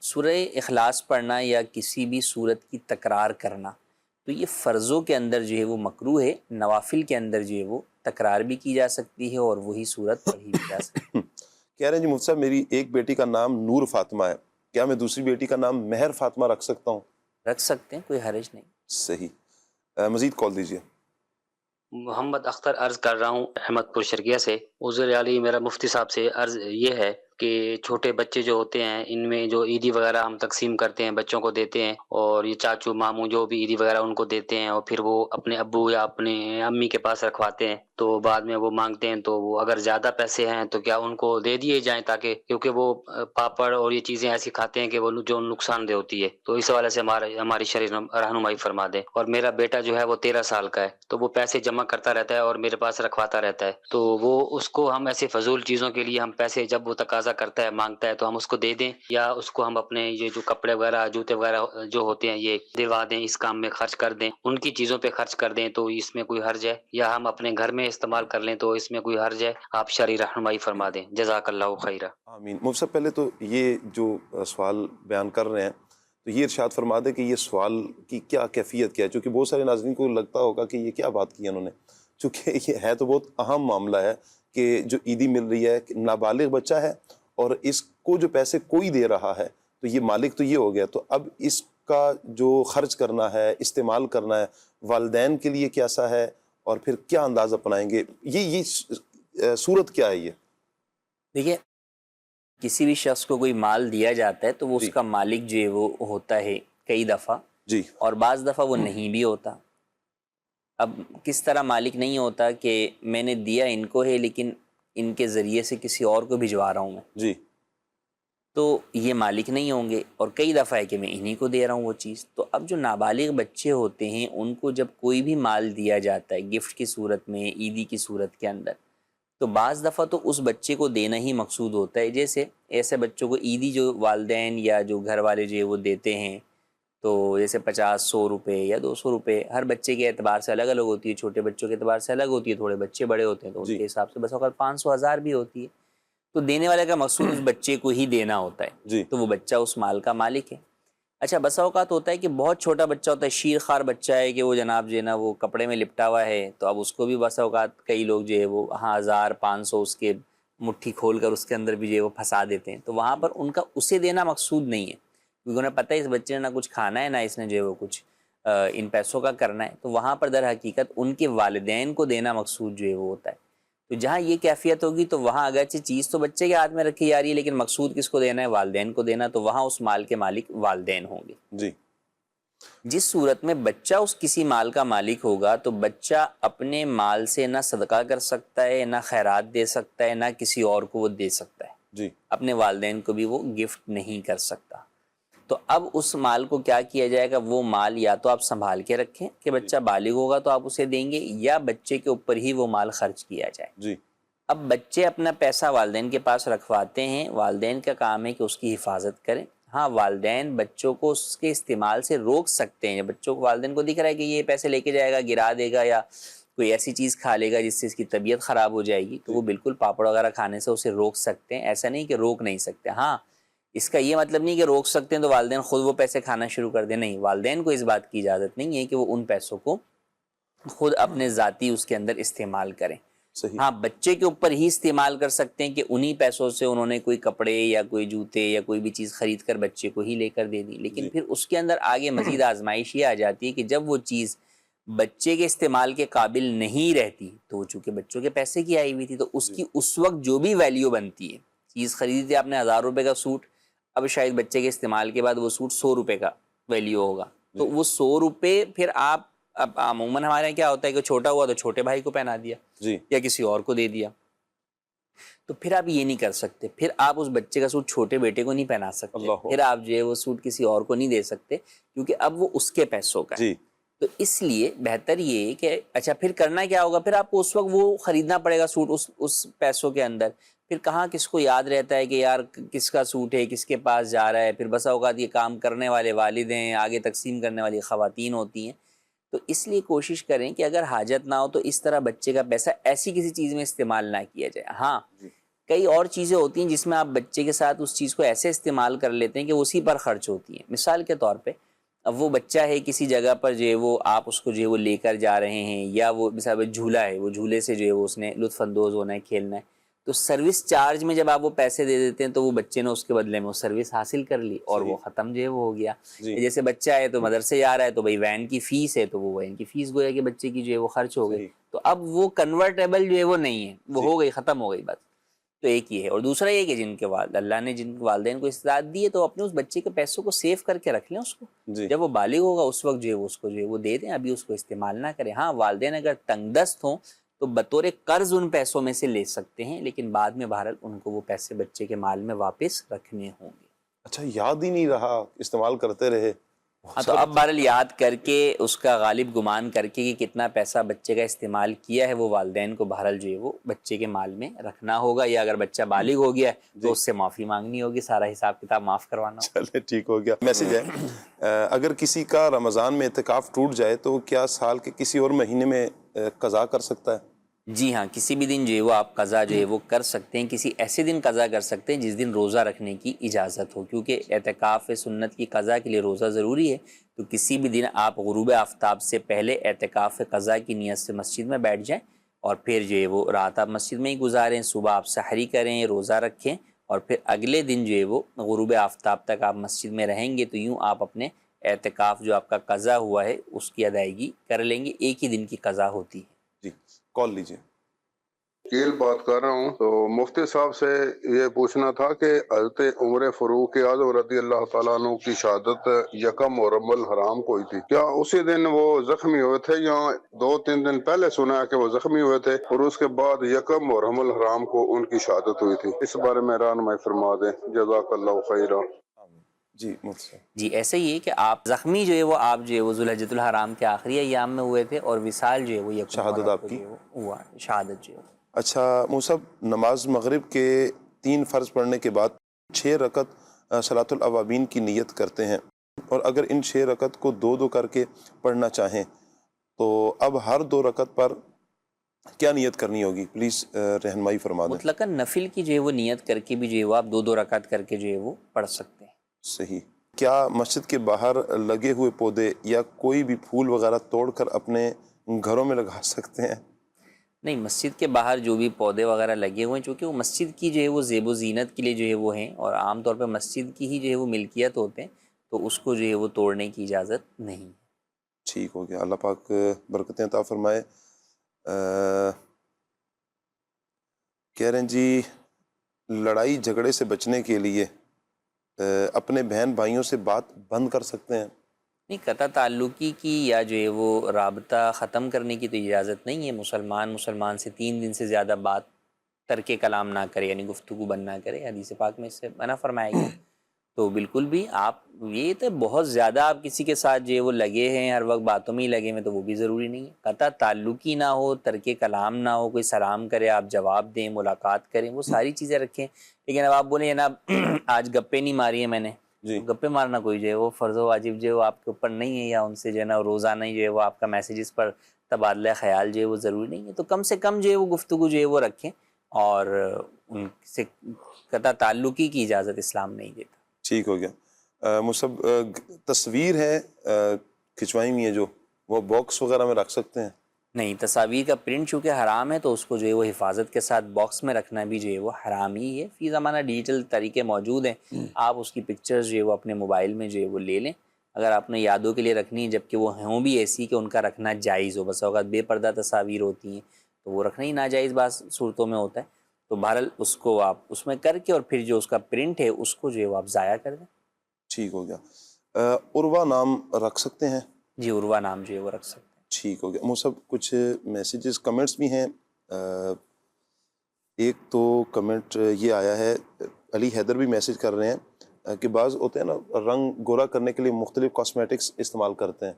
سورہ اخلاص پڑھنا یا کسی بھی صورت کی تکرار کرنا تو یہ فرضوں کے اندر جو ہے وہ مکروہ ہے، نوافل کے اندر جو ہے وہ تکرار بھی کی جا سکتی ہے اور وہی صورت پڑھی بھی جا سکتی ہے۔ کہہ رہے ہیں جی مفتی صاحب میری ایک بیٹی کا نام نور فاطمہ ہے، کیا میں دوسری بیٹی کا نام مہر فاطمہ رکھ سکتا ہوں؟ رکھ سکتے ہیں، کوئی حرج نہیں۔ صحیح، مزید کال دیجیے۔ محمد اختر عرض کر رہا ہوں احمد پور شرقیہ سے۔ حضور علی میرا مفتی صاحب سے عرض یہ ہے کہ چھوٹے بچے جو ہوتے ہیں ان میں جو عیدی وغیرہ ہم تقسیم کرتے ہیں، بچوں کو دیتے ہیں، اور یہ چاچو ماموں جو بھی عیدی وغیرہ ان کو دیتے ہیں اور پھر وہ اپنے ابو یا اپنے امی کے پاس رکھواتے ہیں، تو بعد میں وہ مانگتے ہیں، تو وہ اگر زیادہ پیسے ہیں تو کیا ان کو دے دیے جائیں، تاکہ کیونکہ وہ پاپڑ اور یہ چیزیں ایسی کھاتے ہیں کہ وہ جو نقصان دہ ہوتی ہے، تو اس حوالے سے ہماری شرعی رہنمائی فرما دیں۔ اور میرا بیٹا جو ہے وہ 13 سال کا ہے، تو وہ پیسے جمع کرتا رہتا ہے اور میرے پاس رکھواتا رہتا ہے، تو وہ اس کو ہم ایسے فضول چیزوں کے لیے ہم پیسے جب وہ تقاضا کرتا ہے مانگتا ہے تو ہم اس کو دے دیں، یا اس کو ہم اپنے یہ جو کپڑے وغیرہ جوتے وغیرہ جو ہوتے ہیں یہ دلوا دیں، اس کام میں خرچ کر دیں، ان کی چیزوں پہ خرچ کر دیں، تو اس میں کوئی حرج ہے؟ یا ہم اپنے گھر میں استعمال کر لیں تو اس میں کوئی حرج ہے؟ آپ شرعی رہنمائی فرما دیں، جزاک اللہ خیرہ۔ آمین۔ مفتی صاحب پہلے تو یہ جو سوال بیان کر رہے ہیں تو یہ ارشاد فرما دیں کہ یہ سوال کی کیا کیفیت کیا ہے، چونکہ بہت سارے ناظرین کو لگتا ہوگا کہ یہ کیا بات کی انہوں نے، چونکہ یہ ہے تو بہت اہم معاملہ ہے کہ جو عیدی مل رہی ہے نابالغ بچہ ہے اور اس کو جو پیسے کوئی دے رہا ہے تو یہ مالک تو یہ ہو گیا، تو اب اس کا جو خرچ کرنا ہے، استعمال کرنا ہے، والدین کے لیے کیسا ہے اور پھر کیا انداز اپنائیں گے، یہ صورت کیا ہے؟ یہ دیکھیے کسی بھی شخص کو کوئی مال دیا جاتا ہے تو وہ اس کا مالک جو ہے وہ ہوتا ہے کئی دفعہ، جی، اور بعض دفعہ وہ نہیں بھی ہوتا۔ اب کس طرح مالک نہیں ہوتا کہ میں نے دیا ان کو ہے لیکن ان کے ذریعے سے کسی اور کو بھجوا رہا ہوں میں، جی، تو یہ مالک نہیں ہوں گے، اور کئی دفعہ ہے کہ میں انہی کو دے رہا ہوں وہ چیز۔ تو اب جو نابالغ بچے ہوتے ہیں ان کو جب کوئی بھی مال دیا جاتا ہے گفٹ کی صورت میں، عیدی کی صورت کے اندر، تو بعض دفعہ تو اس بچے کو دینا ہی مقصود ہوتا ہے۔ جیسے ایسے بچوں کو عیدی جو والدین یا جو گھر والے جو ہے وہ دیتے ہیں، تو جیسے 50-100 روپے یا 200 روپے، ہر بچے کے اعتبار سے الگ الگ ہوتی ہے، چھوٹے بچوں کے اعتبار سے الگ ہوتی ہے، تھوڑے بچے بڑے ہوتے ہیں تو ان کے حساب سے بس اوقات 500-1000 بھی ہوتی ہے، تو دینے والے کا مقصود اس بچے کو ہی دینا ہوتا ہے، جی، تو وہ بچہ اس مال کا مالک ہے۔ اچھا بسا اوقات ہوتا ہے کہ بہت چھوٹا بچہ ہوتا ہے، شیر خوار بچہ ہے کہ وہ جناب جو ہے نا وہ کپڑے میں لپٹا ہوا ہے، تو اب اس کو بھی بسا اوقات کئی لوگ جو ہے وہ 1500 اس کے مٹھی کھول کر اس کے اندر بھی جو ہے وہ پھنسا دیتے ہیں، تو وہاں پر ان کا اسے دینا مقصود نہیں ہے، کیونکہ انہیں پتہ ہے اس بچے نے نہ کچھ کھانا ہے نہ اس نے جو ہے وہ کچھ ان پیسوں کا کرنا ہے، تو وہاں پر در حقیقت ان کے والدین کو دینا مقصود جو ہے وہ ہوتا ہے۔ تو جہاں یہ کیفیت ہوگی تو وہاں اگرچہ چیز تو بچے کے ہاتھ میں رکھی جا رہی ہے لیکن مقصود کس کو دینا ہے؟ والدین کو دینا، تو وہاں اس مال کے مالک والدین ہوں گے۔ جی جس صورت میں بچہ اس کسی مال کا مالک ہوگا تو بچہ اپنے مال سے نہ صدقہ کر سکتا ہے، نہ خیرات دے سکتا ہے، نہ کسی اور کو وہ دے سکتا ہے، جی اپنے والدین کو بھی وہ گفٹ نہیں کر سکتا۔ تو اب اس مال کو کیا کیا جائے گا؟ وہ مال یا تو آپ سنبھال کے رکھیں کہ بچہ بالغ ہوگا تو آپ اسے دیں گے، یا بچے کے اوپر ہی وہ مال خرچ کیا جائے۔ جی اب بچے اپنا پیسہ والدین کے پاس رکھواتے ہیں، والدین کا کام ہے کہ اس کی حفاظت کریں۔ ہاں والدین بچوں کو اس کے استعمال سے روک سکتے ہیں، بچوں کو والدین کو دکھ رہا ہے کہ یہ پیسے لے کے جائے گا، گرا دے گا یا کوئی ایسی چیز کھا لے گا جس سے اس کی طبیعت خراب ہو جائے گی، تو وہ بالکل پاپڑ وغیرہ کھانے سے اسے روک سکتے ہیں، ایسا نہیں کہ روک نہیں سکتے۔ ہاں اس کا یہ مطلب نہیں کہ روک سکتے ہیں تو والدین خود وہ پیسے کھانا شروع کر دیں، نہیں، والدین کو اس بات کی اجازت نہیں ہے کہ وہ ان پیسوں کو خود اپنے ذاتی اس کے اندر استعمال کریں۔ صحیح۔ ہاں بچے کے اوپر ہی استعمال کر سکتے ہیں کہ انہی پیسوں سے انہوں نے کوئی کپڑے یا کوئی جوتے یا کوئی بھی چیز خرید کر بچے کو ہی لے کر دے دی، لیکن پھر اس کے اندر آگے مزید آزمائش یہ آ جاتی ہے کہ جب وہ چیز بچے کے استعمال کے قابل نہیں رہتی تو وہ چونکہ بچوں کے پیسے کی آئی ہوئی تھی تو اس کی اس وقت جو بھی ویلیو بنتی ہے، چیز خریدی تھی آپ نے 1000 روپے کا سوٹ، اب شاید بچے کے استعمال کے بعد وہ سوٹ 100 روپے کا ویلیو ہوگا، تو وہ 100 روپے پھر آپ اب عموماً ہمارے یہاں کیا ہوتا ہے کہ چھوٹا ہوا تو چھوٹے بھائی کو پہنا دیا یا کسی اور کو دے دیا، تو پھر آپ یہ نہیں کر سکتے، پھر آپ اس بچے کا سوٹ چھوٹے بیٹے کو نہیں پہنا سکتے، پھر آپ جو ہے وہ سوٹ کسی اور کو نہیں دے سکتے کیونکہ اب وہ اس کے پیسوں کا ہے۔ تو اس لیے بہتر یہ کہ اچھا پھر کرنا کیا ہوگا، پھر آپ کو اس وقت وہ خریدنا پڑے گا سوٹ اس پیسوں کے اندر، پھر کہاں کس کو یاد رہتا ہے کہ یار کس کا سوٹ ہے، کس کے پاس جا رہا ہے، پھر بسا اوقات یہ کام کرنے والے والد ہیں، آگے تقسیم کرنے والی خواتین ہوتی ہیں، تو اس لیے کوشش کریں کہ اگر حاجت نہ ہو تو اس طرح بچے کا پیسہ ایسی کسی چیز میں استعمال نہ کیا جائے۔ ہاں کئی اور چیزیں ہوتی ہیں جس میں آپ بچے کے ساتھ اس چیز کو ایسے استعمال کر لیتے ہیں کہ اسی پر خرچ ہوتی ہیں، مثال کے طور پہ اب وہ بچہ ہے کسی جگہ پر جو ہے وہ آپ اس کو جو ہے وہ لے کر جا رہے ہیں، یا وہ مثال جھولا ہے، وہ جھولے سے جو ہے وہ اس نے لطف اندوز ہونا ہے، کھیلنا ہے، تو سروس چارج میں جب آپ وہ پیسے دے دیتے ہیں تو وہ بچے نے اس کے بدلے میں وہ سروس حاصل کر لی اور وہ ختم جو ہے وہ ہو گیا۔ جیسے بچہ ہے تو مدرسے جا رہا ہے تو بھائی وین کی فیس ہے تو وہ وین کی فیس گویا کہ بچے کی جو ہے وہ خرچ ہو گئی، تو اب وہ کنورٹیبل جو ہے وہ نہیں ہے، وہ ہو گئی، ختم ہو گئی بات۔ تو ایک یہ ہے، اور دوسرا یہ کہ جن کے اللہ نے جن والدین کو استطاعت دی ہے تو اپنے اس بچے کے پیسوں کو سیو کر کے رکھ لیں، اس کو جب وہ بالغ ہوگا اس وقت جو ہے اس کو جو ہے وہ دے دیں، ابھی اس کو استعمال نہ کریں۔ ہاں والدین اگر تنگ دست ہوں تو بطور قرض ان پیسوں میں سے لے سکتے ہیں، لیکن بعد میں بہرحال ان کو وہ پیسے بچے کے مال میں واپس رکھنے ہوں گے۔ اچھا یاد ہی نہیں رہا، استعمال کرتے رہے، ہاں تو اب بہرحال یاد کر کے اس کا غالب گمان کر کے کہ کتنا پیسہ بچے کا استعمال کیا ہے وہ والدین کو بہرحال جو ہے وہ بچے کے مال میں رکھنا ہوگا، یا اگر بچہ بالغ ہو گیا ہے تو اس سے معافی مانگنی ہوگی، سارا حساب کتاب معاف کروانا ہوگا۔ چلے ٹھیک ہو گیا۔ میسج ہے اگر کسی کا رمضان میں اعتکاف ٹوٹ جائے تو کیا سال کے کسی اور مہینے میں قضا کر سکتا ہے؟ جی ہاں، کسی بھی دن جو ہے وہ آپ قضا جو ہے وہ کر سکتے ہیں، کسی ایسے دن قضا کر سکتے ہیں جس دن روزہ رکھنے کی اجازت ہو، کیونکہ اعتکاف سنت کی قضا کے لیے روزہ ضروری ہے، تو کسی بھی دن آپ غروب آفتاب سے پہلے اعتکاف قضا کی نیت سے مسجد میں بیٹھ جائیں اور پھر جو ہے وہ رات آپ مسجد میں ہی گزاریں، صبح آپ سحری کریں، روزہ رکھیں، اور پھر اگلے دن جو ہے وہ غروب آفتاب تک آپ مسجد میں رہیں گے، تو یوں آپ اپنے اعتکاف جو آپ کا قضا ہوا ہے اس کی ادائیگی کر لیں گے، ایک ہی دن کی قضا ہوتی ہے۔ جی کال لیجیے۔ کیل بات کر رہا ہوں، تو مفتی صاحب سے یہ پوچھنا تھا کہ حضرت عمر فاروق اعظم رضی اللہ تعالیٰ عنہ کی شہادت یکم محرم الحرام کو ہوئی تھی، کیا اسی دن وہ زخمی ہوئے تھے یا 2-3 دن پہلے سنا ہے کہ وہ زخمی ہوئے تھے اور اس کے بعد یکم محرم الحرام کو ان کی شہادت ہوئی تھی؟ اس بارے میں رہنمائی فرما دیں، جزاک اللہ خیرا۔ جی ایسا ہی ہے کہ آپ زخمی جو ہے وہ آپ جو ہے وہ ذوالحجۃ الحرام کے آخری ایام میں ہوئے تھے، اور وصال جو ہے وہ یکم شہادت آپ کی ہوا، شہادت جو ہے۔ اچھا موسیٰ، نماز مغرب کے 3 فرض پڑھنے کے بعد 6 رکعت صلاۃ الاوابین کی نیت کرتے ہیں، اور اگر ان 6 رکعت کو 2 کر کے پڑھنا چاہیں تو اب ہر 2 رکعت پر کیا نیت کرنی ہوگی؟ پلیز رہنمائی فرما دیں۔ مطلقاً نفل کی جو ہے وہ نیت کر کے بھی جو ہے وہ آپ 2 رکعت کر کے جو ہے وہ پڑھ سکتے ہیں۔ صحیح۔ کیا مسجد کے باہر لگے ہوئے پودے یا کوئی بھی پھول وغیرہ توڑ کر اپنے گھروں میں لگا سکتے ہیں؟ نہیں، مسجد کے باہر جو بھی پودے وغیرہ لگے ہوئے ہیں چونکہ وہ مسجد کی جو ہے وہ زیب و زینت کے لیے جو ہے وہ ہیں اور عام طور پہ مسجد کی ہی جو ہے وہ ملکیت ہوتے ہیں، تو اس کو جو ہے وہ توڑنے کی اجازت نہیں۔ ٹھیک ہو گیا، اللہ پاک برکتیں عطا فرمائے۔ کہہ رہے ہیں جی لڑائی جھگڑے سے بچنے کے لیے اپنے بہن بھائیوں سے بات بند کر سکتے ہیں؟ نہیں، قطع تعلقی کی یا جو ہے وہ رابطہ ختم کرنے کی تو اجازت نہیں ہے۔ مسلمان سے 3 دن سے زیادہ بات ترک کلام نہ کرے، یعنی گفتگو بند نہ کرے، حدیث پاک میں اس سے منع فرمایا گیا۔ تو بالکل بھی آپ یہ تو بہت زیادہ آپ کسی کے ساتھ جو ہے وہ لگے ہیں، ہر وقت باتوں میں ہی لگے ہوئے، تو وہ بھی ضروری نہیں ہے۔ قطع تعلقی نہ ہو، ترک کلام نہ ہو، کوئی سلام کرے آپ جواب دیں، ملاقات کریں، وہ ساری چیزیں رکھیں۔ لیکن اب آپ بولیں جناب آج گپے نہیں ماری ہیں میں نے، گپے مارنا کوئی جو ہے وہ فرض و واجب جو ہے وہ آپ کے اوپر نہیں ہے، یا ان سے جو ہے نا روزانہ ہی جو ہے وہ آپ کا میسیجز پر تبادلہ خیال جو ہے وہ ضروری نہیں ہے، تو کم سے کم جو ہے وہ گفتگو جو ہے وہ رکھیں، اور ان سے قطع تعلقی کی اجازت اسلام نہیں دیتا۔ ٹھیک ہو گیا۔ مصب تصویر ہے کھنچوائی ہوئی ہے جو وہ باکس وغیرہ میں رکھ سکتے ہیں؟ نہیں، تصاویر کا پرنٹ چونکہ حرام ہے تو اس کو جو ہے وہ حفاظت کے ساتھ باکس میں رکھنا بھی جو ہے وہ حرام ہی ہے۔ فی زمانہ ڈیجیٹل طریقے موجود ہیں، آپ اس کی پکچرز جو ہے وہ اپنے موبائل میں جو ہے وہ لے لیں، اگر آپ نے یادوں کے لیے رکھنی ہے، جبکہ وہ ہوں بھی ایسی کہ ان کا رکھنا جائز ہو۔ بس اوقات بے پردہ تصاویر ہوتی ہیں تو وہ رکھنا ہی ناجائز بعض صورتوں میں ہوتا ہے، تو بہرحال اس کو آپ اس میں کر کے اور پھر جو اس کا پرنٹ ہے اس کو جو ہے وہ آپ ضائع کر دیں۔ ٹھیک ہو گیا۔ عروہ نام رکھ سکتے ہیں؟ جی، عروہ نام جو ہے وہ رکھ سکتے ہیں۔ ٹھیک ہو گیا۔ مصب کچھ میسیجز کمنٹس بھی ہیں۔ ایک تو کمنٹ یہ آیا ہے، علی حیدر بھی میسیج کر رہے ہیں کہ بعض ہوتے ہیں نا رنگ گورا کرنے کے لیے مختلف کاسمیٹکس استعمال کرتے ہیں،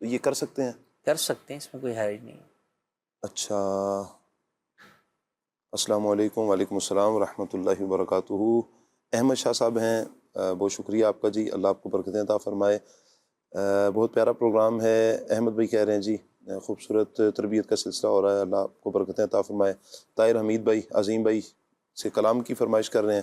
تو یہ کر سکتے ہیں؟ کر سکتے ہیں، اس میں کوئی حرج نہیں۔ اچھا، السلام علیکم۔ وعلیکم السلام ورحمۃ اللہ وبرکاتہ۔ احمد شاہ صاحب ہیں، بہت شکریہ آپ کا جی، اللہ آپ کو برکتیں عطا فرمائے۔ بہت پیارا پروگرام ہے۔ احمد بھائی کہہ رہے ہیں جی خوبصورت تربیت کا سلسلہ ہو رہا ہے، اللہ آپ کو برکتیں عطا فرمائے۔ طاہر حمید بھائی عظیم بھائی سے کلام کی فرمائش کر رہے ہیں۔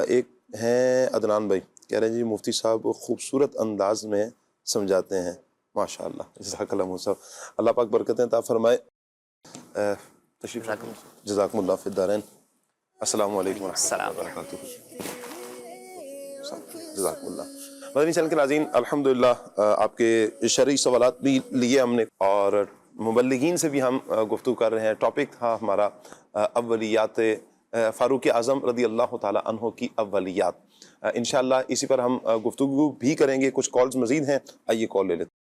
ایک ہیں عدنان بھائی کہہ رہے ہیں جی مفتی صاحب خوبصورت انداز میں سمجھاتے ہیں، ماشاء اللہ، جزاک اللہ صاحب، اللہ پاک برکتیں عطا فرمائے۔ تشریف رکھیں، جزاکم اللہ فی الدارین۔ السلام علیکم ورحمۃ اللہ وبرکاتہ۔ جزاکم اللہ۔ مدنی چینل کے ناظرین، الحمدللہ آپ کے شرعی سوالات بھی لیے ہم نے اور مبلغین سے بھی ہم گفتگو کر رہے ہیں۔ ٹاپک تھا ہمارا اولیات فاروق اعظم رضی اللہ تعالیٰ عنہ کی اولیات۔ انشاءاللہ اسی پر ہم گفتگو بھی کریں گے۔ کچھ کالز مزید ہیں، آئیے کال لے لیتے ہیں۔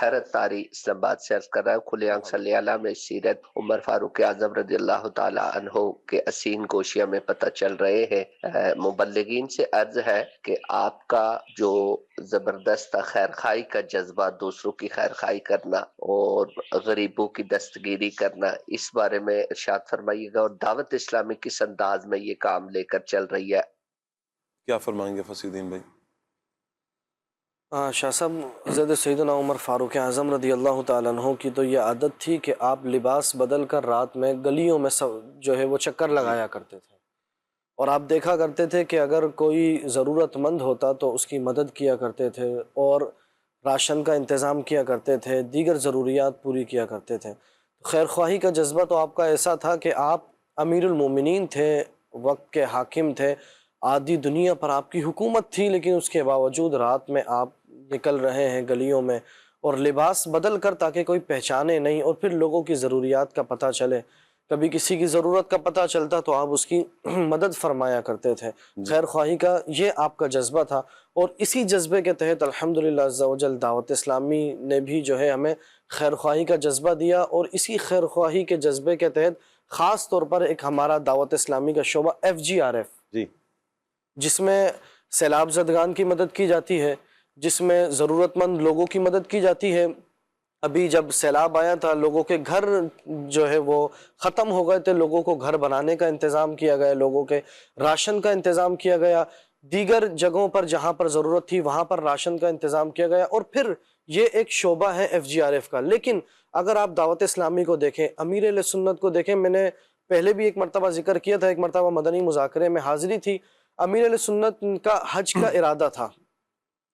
حیرت طاری اسلام آباد سے عرض کر رہا ہے، کھلے آنکھ صلی اللہ میں سیرت عمر فاروق اعظم رضی اللہ تعالیٰ عنہ کے اسین گوشیاں میں پتہ چل رہے ہیں۔ مبلغین سے عرض ہے کہ آپ کا جو زبردست خیرخواہی کا جذبہ، دوسروں کی خیرخواہی کرنا اور غریبوں کی دستگیری کرنا، اس بارے میں ارشاد فرمائیے گا، اور دعوت اسلامی کس انداز میں یہ کام لے کر چل رہی ہے؟ کیا فرمائیں گے فصیح الدین بھائی؟ شاہ صاحب، حضرت سیدنا عمر فاروق اعظم رضی اللہ تعالیٰ عنہ کی تو یہ عادت تھی کہ آپ لباس بدل کر رات میں گلیوں میں جو ہے وہ چکر لگایا کرتے تھے، اور آپ دیکھا کرتے تھے کہ اگر کوئی ضرورت مند ہوتا تو اس کی مدد کیا کرتے تھے، اور راشن کا انتظام کیا کرتے تھے، دیگر ضروریات پوری کیا کرتے تھے۔ خیر خواہی کا جذبہ تو آپ کا ایسا تھا کہ آپ امیر المومنین تھے، وقت کے حاکم تھے، آدھی دنیا پر آپ کی حکومت تھی، لیکن اس کے باوجود رات میں آپ نکل رہے ہیں گلیوں میں اور لباس بدل کر تاکہ کوئی پہچانے نہیں، اور پھر لوگوں کی ضروریات کا پتہ چلے۔ کبھی کسی کی ضرورت کا پتہ چلتا تو آپ اس کی مدد فرمایا کرتے تھے۔ خیر خواہی کا یہ آپ کا جذبہ تھا، اور اسی جذبے کے تحت الحمدللہ عز و جل دعوت اسلامی نے بھی جو ہے ہمیں خیر خواہی کا جذبہ دیا، اور اسی خیر خواہی کے جذبے کے تحت خاص طور پر ایک ہمارا دعوت اسلامی کا شعبہ FGRF، جس میں سیلاب زدگان کی مدد کی جاتی ہے، جس میں ضرورت مند لوگوں کی مدد کی جاتی ہے۔ ابھی جب سیلاب آیا تھا، لوگوں کے گھر جو ہے وہ ختم ہو گئے تھے، لوگوں کو گھر بنانے کا انتظام کیا گیا، لوگوں کے راشن کا انتظام کیا گیا، دیگر جگہوں پر جہاں پر ضرورت تھی وہاں پر راشن کا انتظام کیا گیا، اور پھر یہ ایک شعبہ ہے FGRF کا۔ لیکن اگر آپ دعوت اسلامی کو دیکھیں، امیر اہل سنت کو دیکھیں، میں نے پہلے بھی ایک مرتبہ ذکر کیا تھا، ایک مرتبہ مدنی مذاکرے میں حاضری تھی، امیر اہل سنت کا حج کا ارادہ تھا.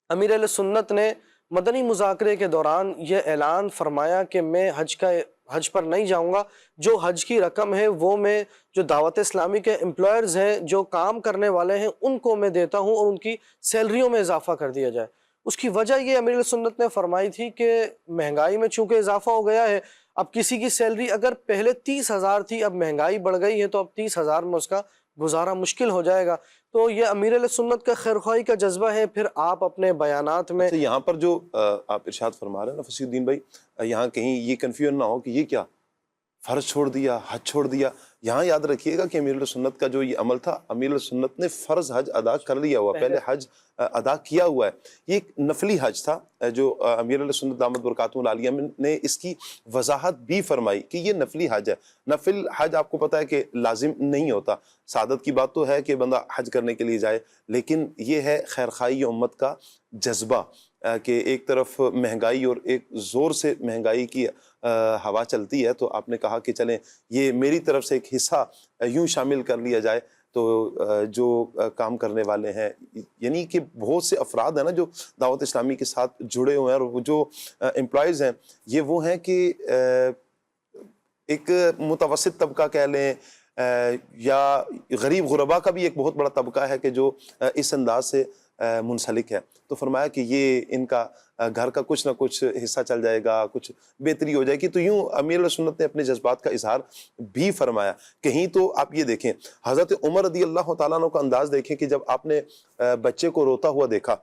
امیر اہل سنت نے مدنی مذاکرے کے دوران یہ اعلان فرمایا کہ میں حج پر نہیں جاؤں گا. جو حج کی رقم ہے وہ میں جو دعوت اسلامی کے امپلائرز ہیں، جو کام کرنے والے ہیں، ان کو میں دیتا ہوں اور ان کی سیلریوں میں اضافہ کر دیا جائے. اس کی وجہ یہ امیر اہل سنت نے فرمائی تھی کہ مہنگائی میں چونکہ اضافہ ہو گیا ہے، اب کسی کی سیلری اگر پہلے 30,000 تھی، اب مہنگائی بڑھ گئی ہے تو اب 30,000 میں اس کا گزارا مشکل ہو جائے گا. تو یہ امیر اہل سنت کا خیرخواہی کا جذبہ ہے. پھر آپ اپنے بیانات میں یہاں پر جو آپ ارشاد فرما رہے ہیں نا فصیح الدین بھائی، یہاں کہیں یہ کنفیوژن نہ ہو کہ یہ کیا فرض چھوڑ دیا، حج چھوڑ دیا. یہاں یاد رکھیے گا کہ امیر السنت کا جو یہ عمل تھا، امیر السنت نے فرض حج ادا کر لیا ہوا، پہلے حج ادا کیا ہوا ہے. یہ ایک نفلی حج تھا جو امیر السنت دامت برکاتہ العالیہ نے اس کی وضاحت بھی فرمائی کہ یہ نفلی حج ہے. نفل حج آپ کو پتہ ہے کہ لازم نہیں ہوتا. سعادت کی بات تو ہے کہ بندہ حج کرنے کے لیے جائے، لیکن یہ ہے خیرخواہی امت کا جذبہ کہ ایک طرف مہنگائی اور ایک زور سے مہنگائی کی ہوا چلتی ہے، تو آپ نے کہا کہ چلیں یہ میری طرف سے ایک حصہ یوں شامل کر لیا جائے. تو جو کام کرنے والے ہیں، یعنی کہ بہت سے افراد ہیں نا جو دعوت اسلامی کے ساتھ جڑے ہوئے ہیں، اور وہ جو امپلائیز ہیں یہ وہ ہیں کہ ایک متوسط طبقہ کہہ لیں یا غریب غربا کا بھی ایک بہت بڑا طبقہ ہے کہ جو اس انداز سے منسلک ہے. تو فرمایا کہ یہ ان کا گھر کا کچھ نہ کچھ حصہ چل جائے گا، کچھ بہتری ہو جائے گی. تو یوں امیر السنت نے اپنے جذبات کا اظہار بھی فرمایا. کہیں تو آپ یہ دیکھیں حضرت عمر رضی اللہ تعالیٰ عنہ کا انداز دیکھیں کہ جب آپ نے بچے کو روتا ہوا دیکھا،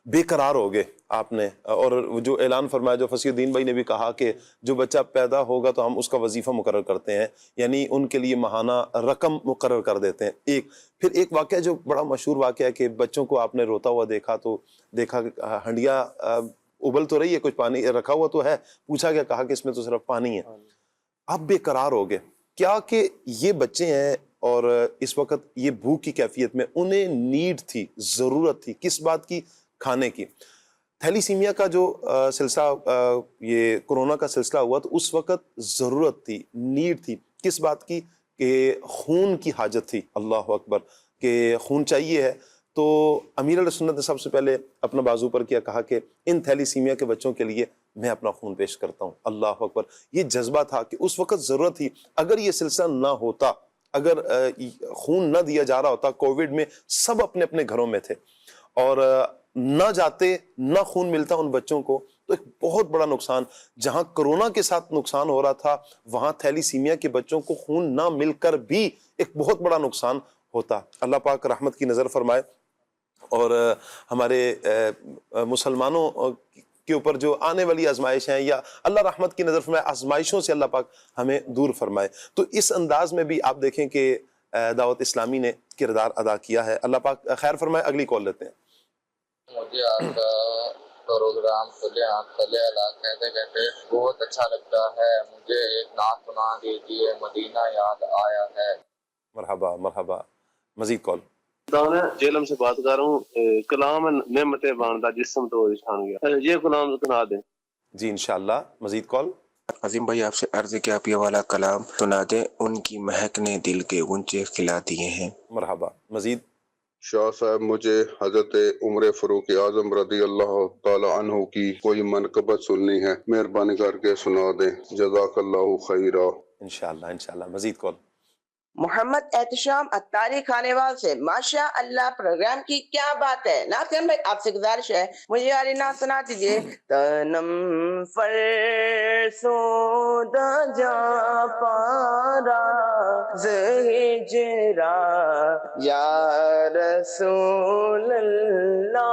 بے قرار ہو گئے آپ نے، اور جو اعلان فرمایا جو فصیح الدین بھائی نے بھی کہا کہ جو بچہ پیدا ہوگا تو ہم اس کا وظیفہ مقرر کرتے ہیں، یعنی ان کے لیے ماہانہ رقم مقرر کر دیتے ہیں. پھر ایک واقعہ جو بڑا مشہور واقعہ ہے کہ بچوں کو آپ نے روتا ہوا دیکھا تو دیکھا ہنڈیا ابل تو رہی ہے، کچھ پانی رکھا ہوا تو ہے، پوچھا گیا، کہا کہ اس میں تو صرف پانی ہے. آپ بے قرار ہو گئے. کیا کہ یہ بچے ہیں اور اس وقت یہ بھوک کی کیفیت میں انہیں نیڈ تھی، ضرورت تھی کس بات کی؟ کھانے کی. تھیلیسیمیا کا جو سلسلہ یہ کورونا کا سلسلہ ہوا تو اس وقت ضرورت تھی، نیڈ تھی کس بات کی؟ کہ خون کی حاجت تھی. اللہ اکبر، کہ خون چاہیے ہے. تو امیر السنت نے سب سے پہلے اپنا بازو پر کیا، کہا کہ ان تھیلیسیمیا کے بچوں کے لیے میں اپنا خون پیش کرتا ہوں. اللہ اکبر. یہ جذبہ تھا کہ اس وقت ضرورت تھی. اگر یہ سلسلہ نہ ہوتا، اگر خون نہ دیا جا رہا ہوتا، کووڈ میں سب اپنے اپنے گھروں میں تھے اور نہ جاتے، نہ خون ملتا ان بچوں کو، تو ایک بہت بڑا نقصان، جہاں کرونا کے ساتھ نقصان ہو رہا تھا وہاں تھیلیسیمیا کے بچوں کو خون نہ مل کر بھی ایک بہت بڑا نقصان ہوتا. اللہ پاک رحمت کی نظر فرمائے اور ہمارے مسلمانوں کے اوپر جو آنے والی آزمائش ہیں، یا اللہ رحمت کی نظر فرمائے آزمائشوں سے اللہ پاک ہمیں دور فرمائے. تو اس انداز میں بھی آپ دیکھیں کہ دعوت اسلامی نے کردار ادا کیا ہے. اللہ پاک خیر فرمائے. اگلی کال لیتے ہیں. مجھے آپ کا پروگرام کہتے کہتے بہت اچھا لگتا ہے. مجھے ایک نعت سنا دیجیے، مدینہ یاد آیا ہے. مرحبا مرحبا. مزید کال. دانا جیلم سے بات کر رہا ہوں. کلام نعمت باندھا جسم تو چھان گیا، یہ کلام سنا دیں. جی انشاءاللہ. مزید کال. عظیم بھائی آپ سے عرض ہے کہ آپ یہ والا کلام سنا دیں. ان کی مہک نے دل کے غنچے کھلا دیے ہیں. مرحبا. مزید. شاہ صاحب مجھے حضرت عمر فاروق اعظم رضی اللہ تعالی عنہ کی کوئی منقبت سننی ہے، مہربانی کر کے سنا دیں. جزاک اللہ خیرہ. انشاءاللہ انشاءاللہ. مزید کال. محمد احتشام اتاری خانیوال سے ماشاء اللہ پروگرام کی کیا بات ہے. ناصر بھائی آپ سے گزارش ہے مجھے والی نعت سنا دیجیے. تنم فرسودہ جا پارا زہجرا یا رسول اللہ.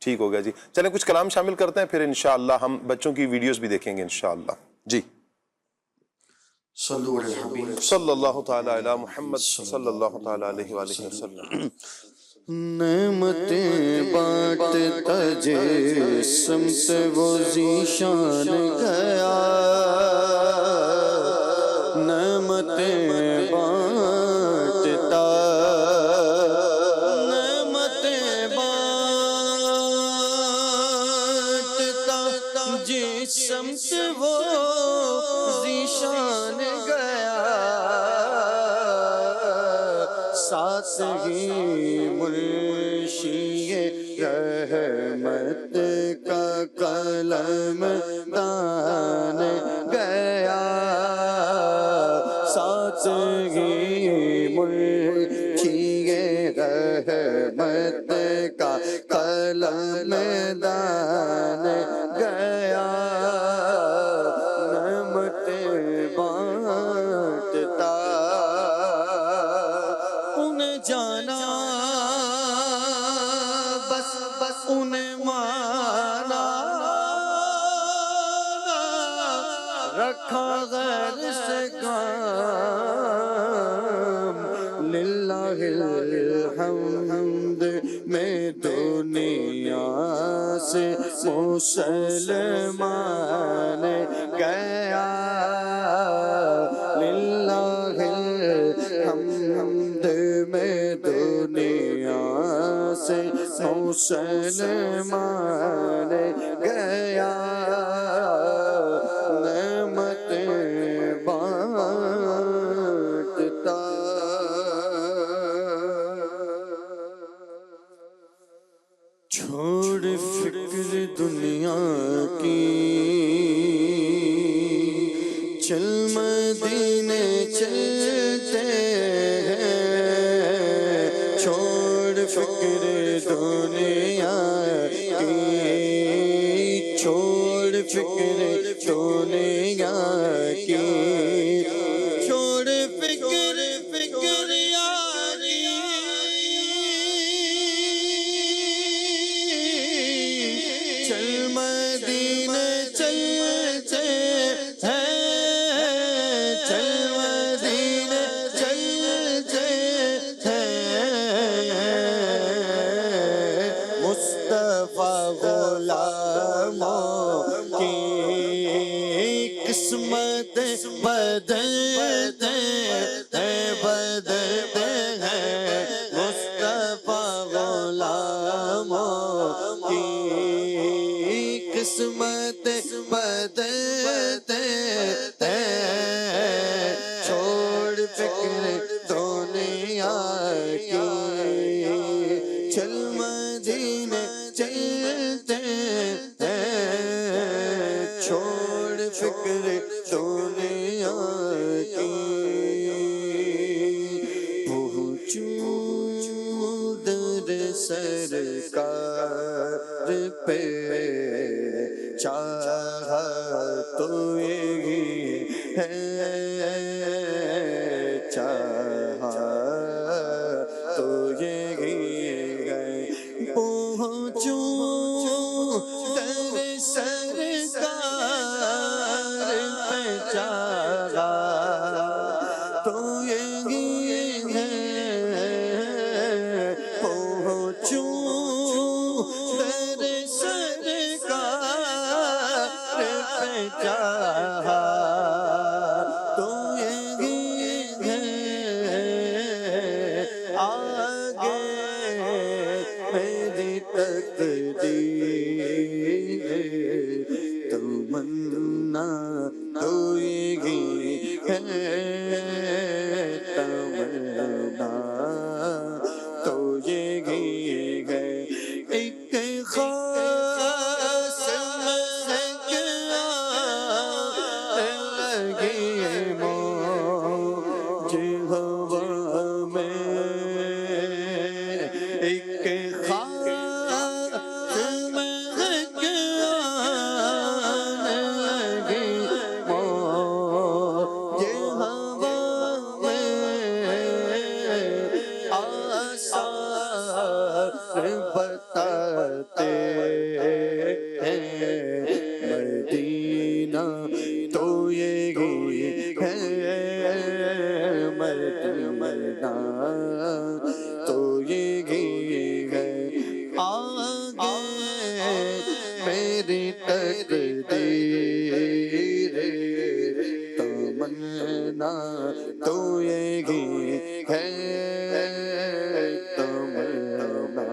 ٹھیک ہو گیا جی. چلیں کچھ کلام شامل کرتے ہیں، پھر انشاءاللہ ہم بچوں کی ویڈیوز بھی دیکھیں گے انشاءاللہ. جی صلی اللہ تعالی علی محمد صلی اللہ تعالی علیہ وآلہ وسلم. نعمتیں بانٹتا جسم سے وہ ذیشان گیا، نعمتیں بانٹتا، نعمتیں بانٹتا جسم سے وہ ذیشان گیا. ساتھ ہی منشی رحمت کا قلم دان گیا، ساتھ ہی منشی رحمت کا قلم دان گیا، نعمتیں بانٹتا انہیں جانا بس انہیں مانا، رکھا غیر سے کام، للہ الحمد میں دنیا سے مسلمان گیا، للہ الحمد میں دنیا سے مسلمان گیا، نعمتیں بانٹتا چھوڑ فکر دنیا کی، چل مدینے چلتے ہیں، چھوڑ فکر دنیا کی، چھوڑ فکر دنیا کی، چھوڑ فکر یاری، چل مدینے چلتے ہیں، چل مدینے چلتے ہیں، مصطفیٰ غلاموں کی قسمت بدلتے ہیں، بدلتے ہیں، مصطفیٰ غلاموں کی قسمت بدلتے ہیں، چھوڑ فکر دنیا کی، چل مدینے چلتے ہیں، چھوڑ فکر دنیا کی، پہنچوں در سرکار پہ، چاہا تو یہی ہے، چاہا تو یہی ہے، پہنچوں در سرکار پہ، چاہا تو یہی ہے، پہنچوں در سرکار پہ، چاہا تو یہی ہے، آگے میری تقدیر، تمنا تو یہی ہے، تمنا تو یہی ہے، ایک خاص مہک لگی مجھے ہوا میں، ایک خاص مہک لگی مجھے ہوا میں، آثار بتاتے ہیں، مدینہ تو یہی ہے، مدینہ تو یہی ہے، آگے میری تقدیر، تمنا تو یہی ہے، تمنا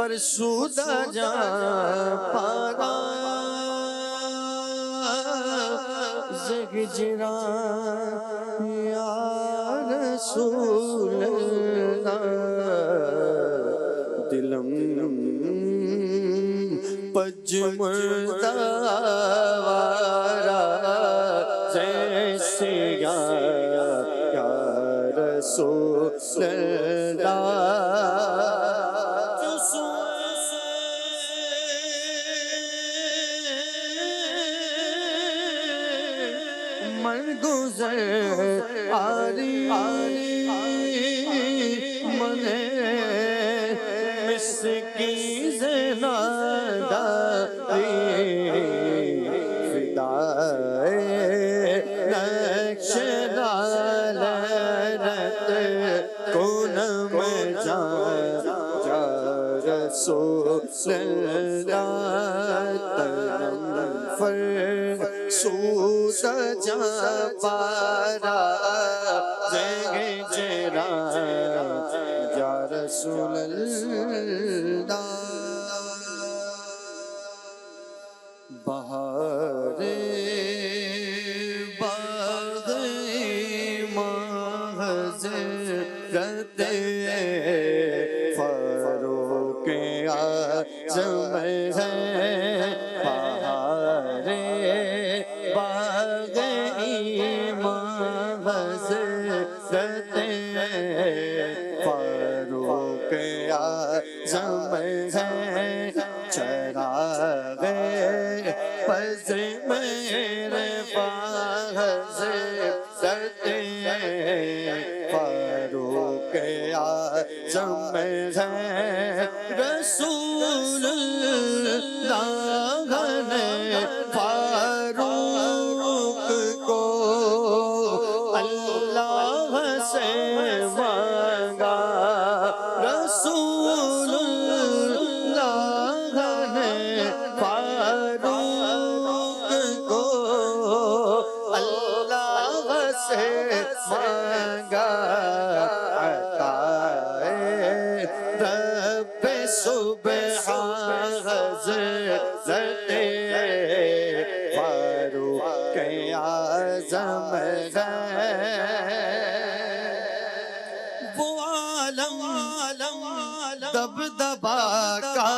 فرسودہ جان پارا زہجران یا رسول اللہ دلم پج مردہ وارا جیسے یا رسول اللہ مرگزر آری منے مسکی زناداری فدائے نقش نالرت کنم جا رسول اللہ تنم فرسود جا پارا زہجران یا رسول اللہ بہار باغ معذرت فاروق اعظم ہے بہار باغ معذرت فاروق اعظم ہے چراغ پس میرے پاس سرتے فاروق اعظم ہے رسول اللہ نے فاروق کو اللہ سے مانگا رسول اللہ نے فاروق کو اللہ سے مانگا عطائے رب سبحان حضرت فاروق اعظم ہے وہ عالم دبدبا کا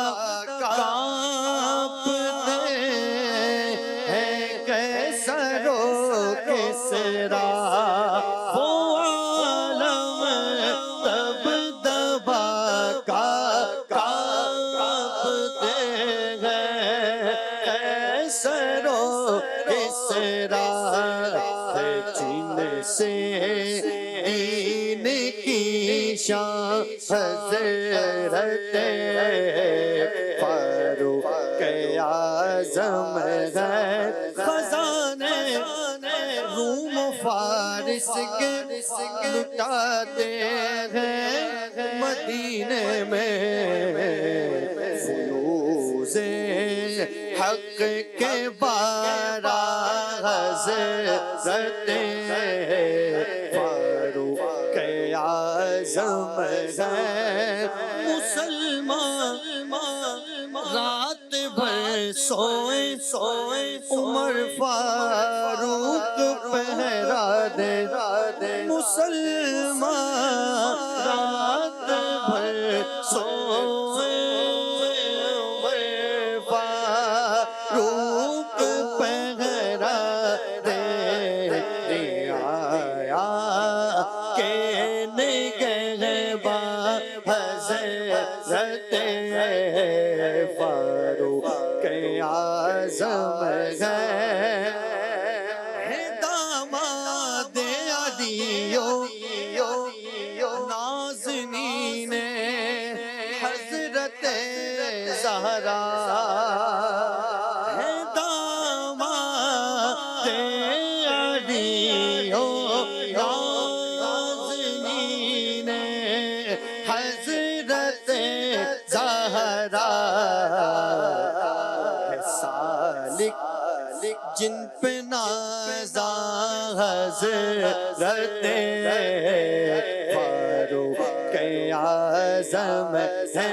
کانپتے ہیں کیسر و کسریٰ وہ عالم دبدبا کا کانپتے ہیں کیسر و کسریٰ جن سے دین کی شان حضرت فاروق اعظم ہے خزانے روم و فارس کے لٹاتے ہیں مدینے میں فیوز حق کے بارہ حضرت فاروق اعظم ہے مسلمان رات بھر سوئے عمر فاروق پہرا دے مسلمان رات بھر سوئے عمر فاروق پہرا دے آیا کہ نگہباں حضرت فاروق اعظم ہے داماد علیو نازنین حضرت زہرا ہے داماد علیو نازنین حضرت زہرا ہے سالک جن پہ نازا حضرت فاروق اعظم ہے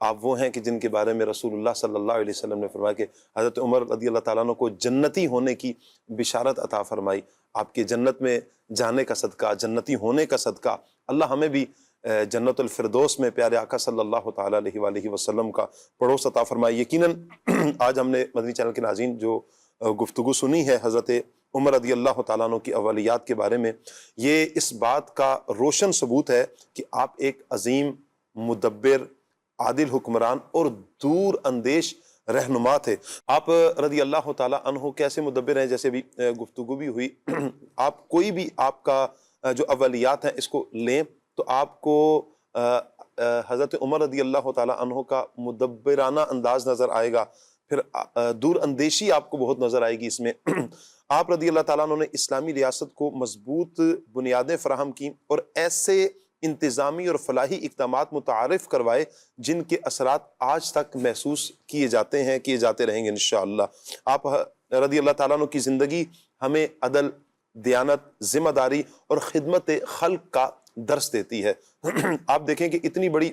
آپ وہ ہیں کہ جن کے بارے میں رسول اللہ صلی اللہ علیہ وسلم نے فرمایا کہ حضرت عمر رضی اللہ تعالیٰ عنہ کو جنتی ہونے کی بشارت عطا فرمائی. آپ کے جنت میں جانے کا صدقہ، جنتی ہونے کا صدقہ اللہ ہمیں بھی جنت الفردوس میں پیارے آقا صلی اللہ تعالیٰ علیہ وآلہ وسلم کا پڑوس عطا فرمائے. یقیناً آج ہم نے مدنی چینل کے ناظرین جو گفتگو سنی ہے حضرت عمر رضی اللہ تعالیٰ عنہ کی اولیات کے بارے میں، یہ اس بات کا روشن ثبوت ہے کہ آپ ایک عظیم مدبر، عادل حکمران اور دور اندیش رہنما تھے. آپ رضی اللہ تعالیٰ عنہ کیسے مدبر ہیں، جیسے بھی گفتگو بھی ہوئی، آپ کوئی بھی آپ کا جو اولیات ہیں اس کو لیں تو آپ کو حضرت عمر رضی اللہ تعالیٰ عنہ کا مدبرانہ انداز نظر آئے گا، پھر دور اندیشی آپ کو بہت نظر آئے گی اس میں. آپ رضی اللہ تعالیٰ عنہ نے اسلامی ریاست کو مضبوط بنیادیں فراہم کی اور ایسے انتظامی اور فلاحی اقدامات متعارف کروائے جن کے اثرات آج تک محسوس کیے جاتے ہیں، کیے جاتے رہیں گے انشاءاللہ. آپ رضی اللہ تعالیٰ عنہ کی زندگی ہمیں عدل، دیانت، ذمہ داری اور خدمت خلق کا درس دیتی ہے. آپ دیکھیں کہ اتنی بڑی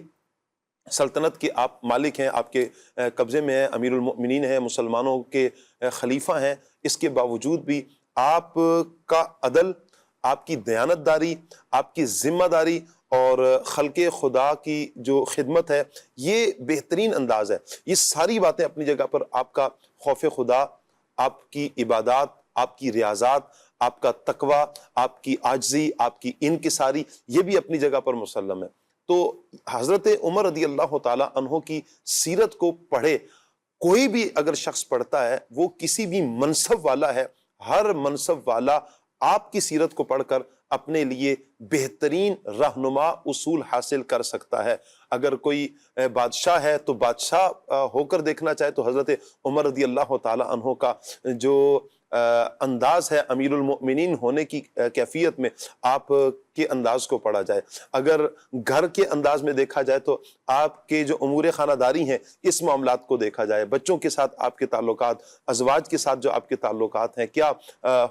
سلطنت کے آپ مالک ہیں، آپ کے قبضے میں ہیں، امیر المؤمنین ہیں، مسلمانوں کے خلیفہ ہیں، اس کے باوجود بھی آپ کا عدل، آپ کی دیانت داری، آپ کی ذمہ داری اور خلق خدا کی جو خدمت ہے یہ بہترین انداز ہے. یہ ساری باتیں اپنی جگہ پر، آپ کا خوف خدا، آپ کی عبادات، آپ کی ریاضات، آپ کا تقوی، آپ کی عاجزی، آپ کی انکساری، یہ بھی اپنی جگہ پر مسلم ہے. تو حضرت عمر رضی اللہ تعالیٰ عنہ کی سیرت کو پڑھے، کوئی بھی اگر شخص پڑھتا ہے وہ کسی بھی منصب والا ہے، ہر منصب والا آپ کی سیرت کو پڑھ کر اپنے لیے بہترین رہنما اصول حاصل کر سکتا ہے. اگر کوئی بادشاہ ہے تو بادشاہ ہو کر دیکھنا چاہے تو حضرت عمر رضی اللہ تعالیٰ عنہ کا جو انداز ہے امیر المؤمنین ہونے کی کیفیت میں، آپ کے انداز کو پڑھا جائے. اگر گھر کے انداز میں دیکھا جائے تو آپ کے جو امور خانہ داری ہیں اس معاملات کو دیکھا جائے، بچوں کے ساتھ آپ کے تعلقات، ازواج کے ساتھ جو آپ کے تعلقات ہیں، کیا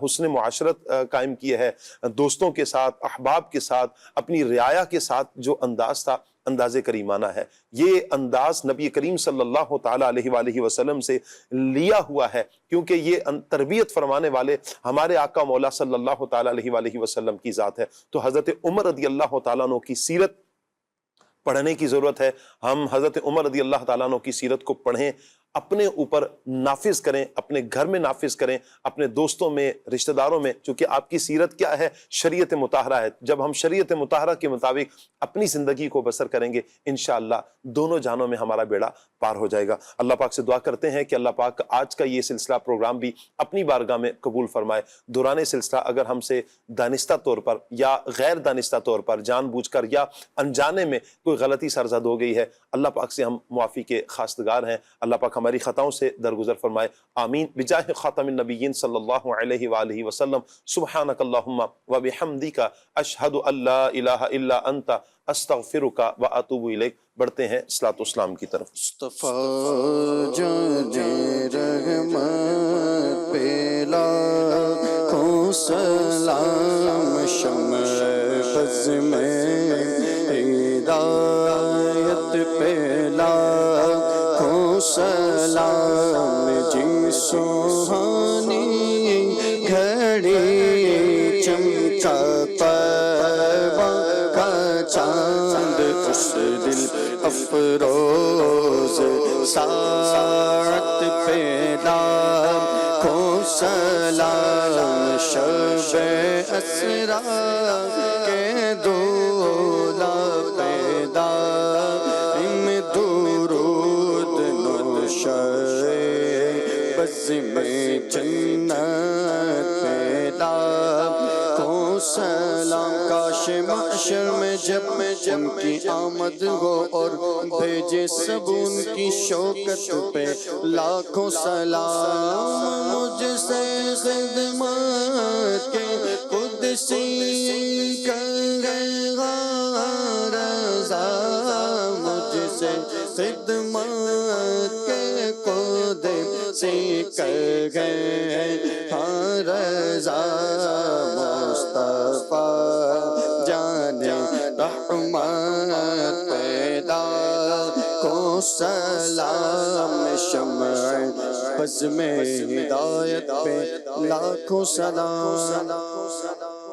حسن معاشرت قائم کیے ہے، دوستوں کے ساتھ، احباب کے ساتھ، اپنی رعایا کے ساتھ جو انداز تھا، انداز کریمانہ ہے. یہ انداز نبی کریم صلی اللہ تعالیٰ علیہ وآلہ وسلم سے لیا ہوا ہے، کیونکہ یہ تربیت فرمانے والے ہمارے آقا مولا صلی اللہ تعالیٰ علیہ وآلہ وسلم کی ذات ہے. تو حضرت عمر رضی اللہ تعالیٰ عنہ کی سیرت پڑھنے کی ضرورت ہے. ہم حضرت عمر رضی اللہ تعالیٰ عنہ کی سیرت کو پڑھیں، اپنے اوپر نافذ کریں، اپنے گھر میں نافذ کریں، اپنے دوستوں میں، رشتہ داروں میں، چونکہ آپ کی سیرت کیا ہے؟ شریعت مطہرہ ہے. جب ہم شریعت مطہرہ کے مطابق اپنی زندگی کو بسر کریں گے انشاءاللہ دونوں جانوں میں ہمارا بیڑا پار ہو جائے گا. اللہ پاک سے دعا کرتے ہیں کہ اللہ پاک آج کا یہ سلسلہ پروگرام بھی اپنی بارگاہ میں قبول فرمائے. دوران سلسلہ اگر ہم سے دانستہ طور پر یا غیر دانستہ طور پر، جان بوجھ کر یا انجانے میں کوئی غلطی سرزد ہو گئی ہے، اللہ پاک سے ہم معافی کے خواستگار ہیں. اللہ پاک ہماری خطاؤں سے درگزر فرمائے. آمین بجاہ خاتم النبیین صلی اللہ علیہ وآلہ وسلم. سبحانک اللہم و بحمدک اشہد ان لا الہ الا انت استغفرک و اتوب الیک. بڑھتے ہیں صلاۃ والسلام کی طرف. مصطفیٰ جان رحمت پہ لاکھوں سلام، شمع بز میں ہدایت پہ لاکھوں سلام، جی سہانی گھڑی چمکا طیبہ کا چاند، اس دل افروز ساعت پہ لاکھوں سلام، شب اسرا کے دولا پیدا ام درود نوشے بز میں جنت پہ لاکھوں سلام. کاش محشر میں جب ان کی آمد ہو اور بھیجے سب ان کی شوکت پہ لاکھوں سلام. مجھ سے خدمت کے قدسی کرے رضا، مجھ سے خدمت کے قدسی کرے رضا. مصطفیٰ جان رحمت پیدا کو سلام شمع بزم ہدایت پہ لاکھوں سلام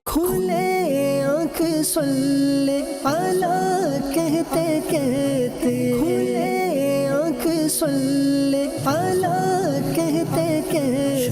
کھلے آنکھ صلی اللہ کہتے کہتے کھلے آنکھ صلی اللہ کہتے کہتے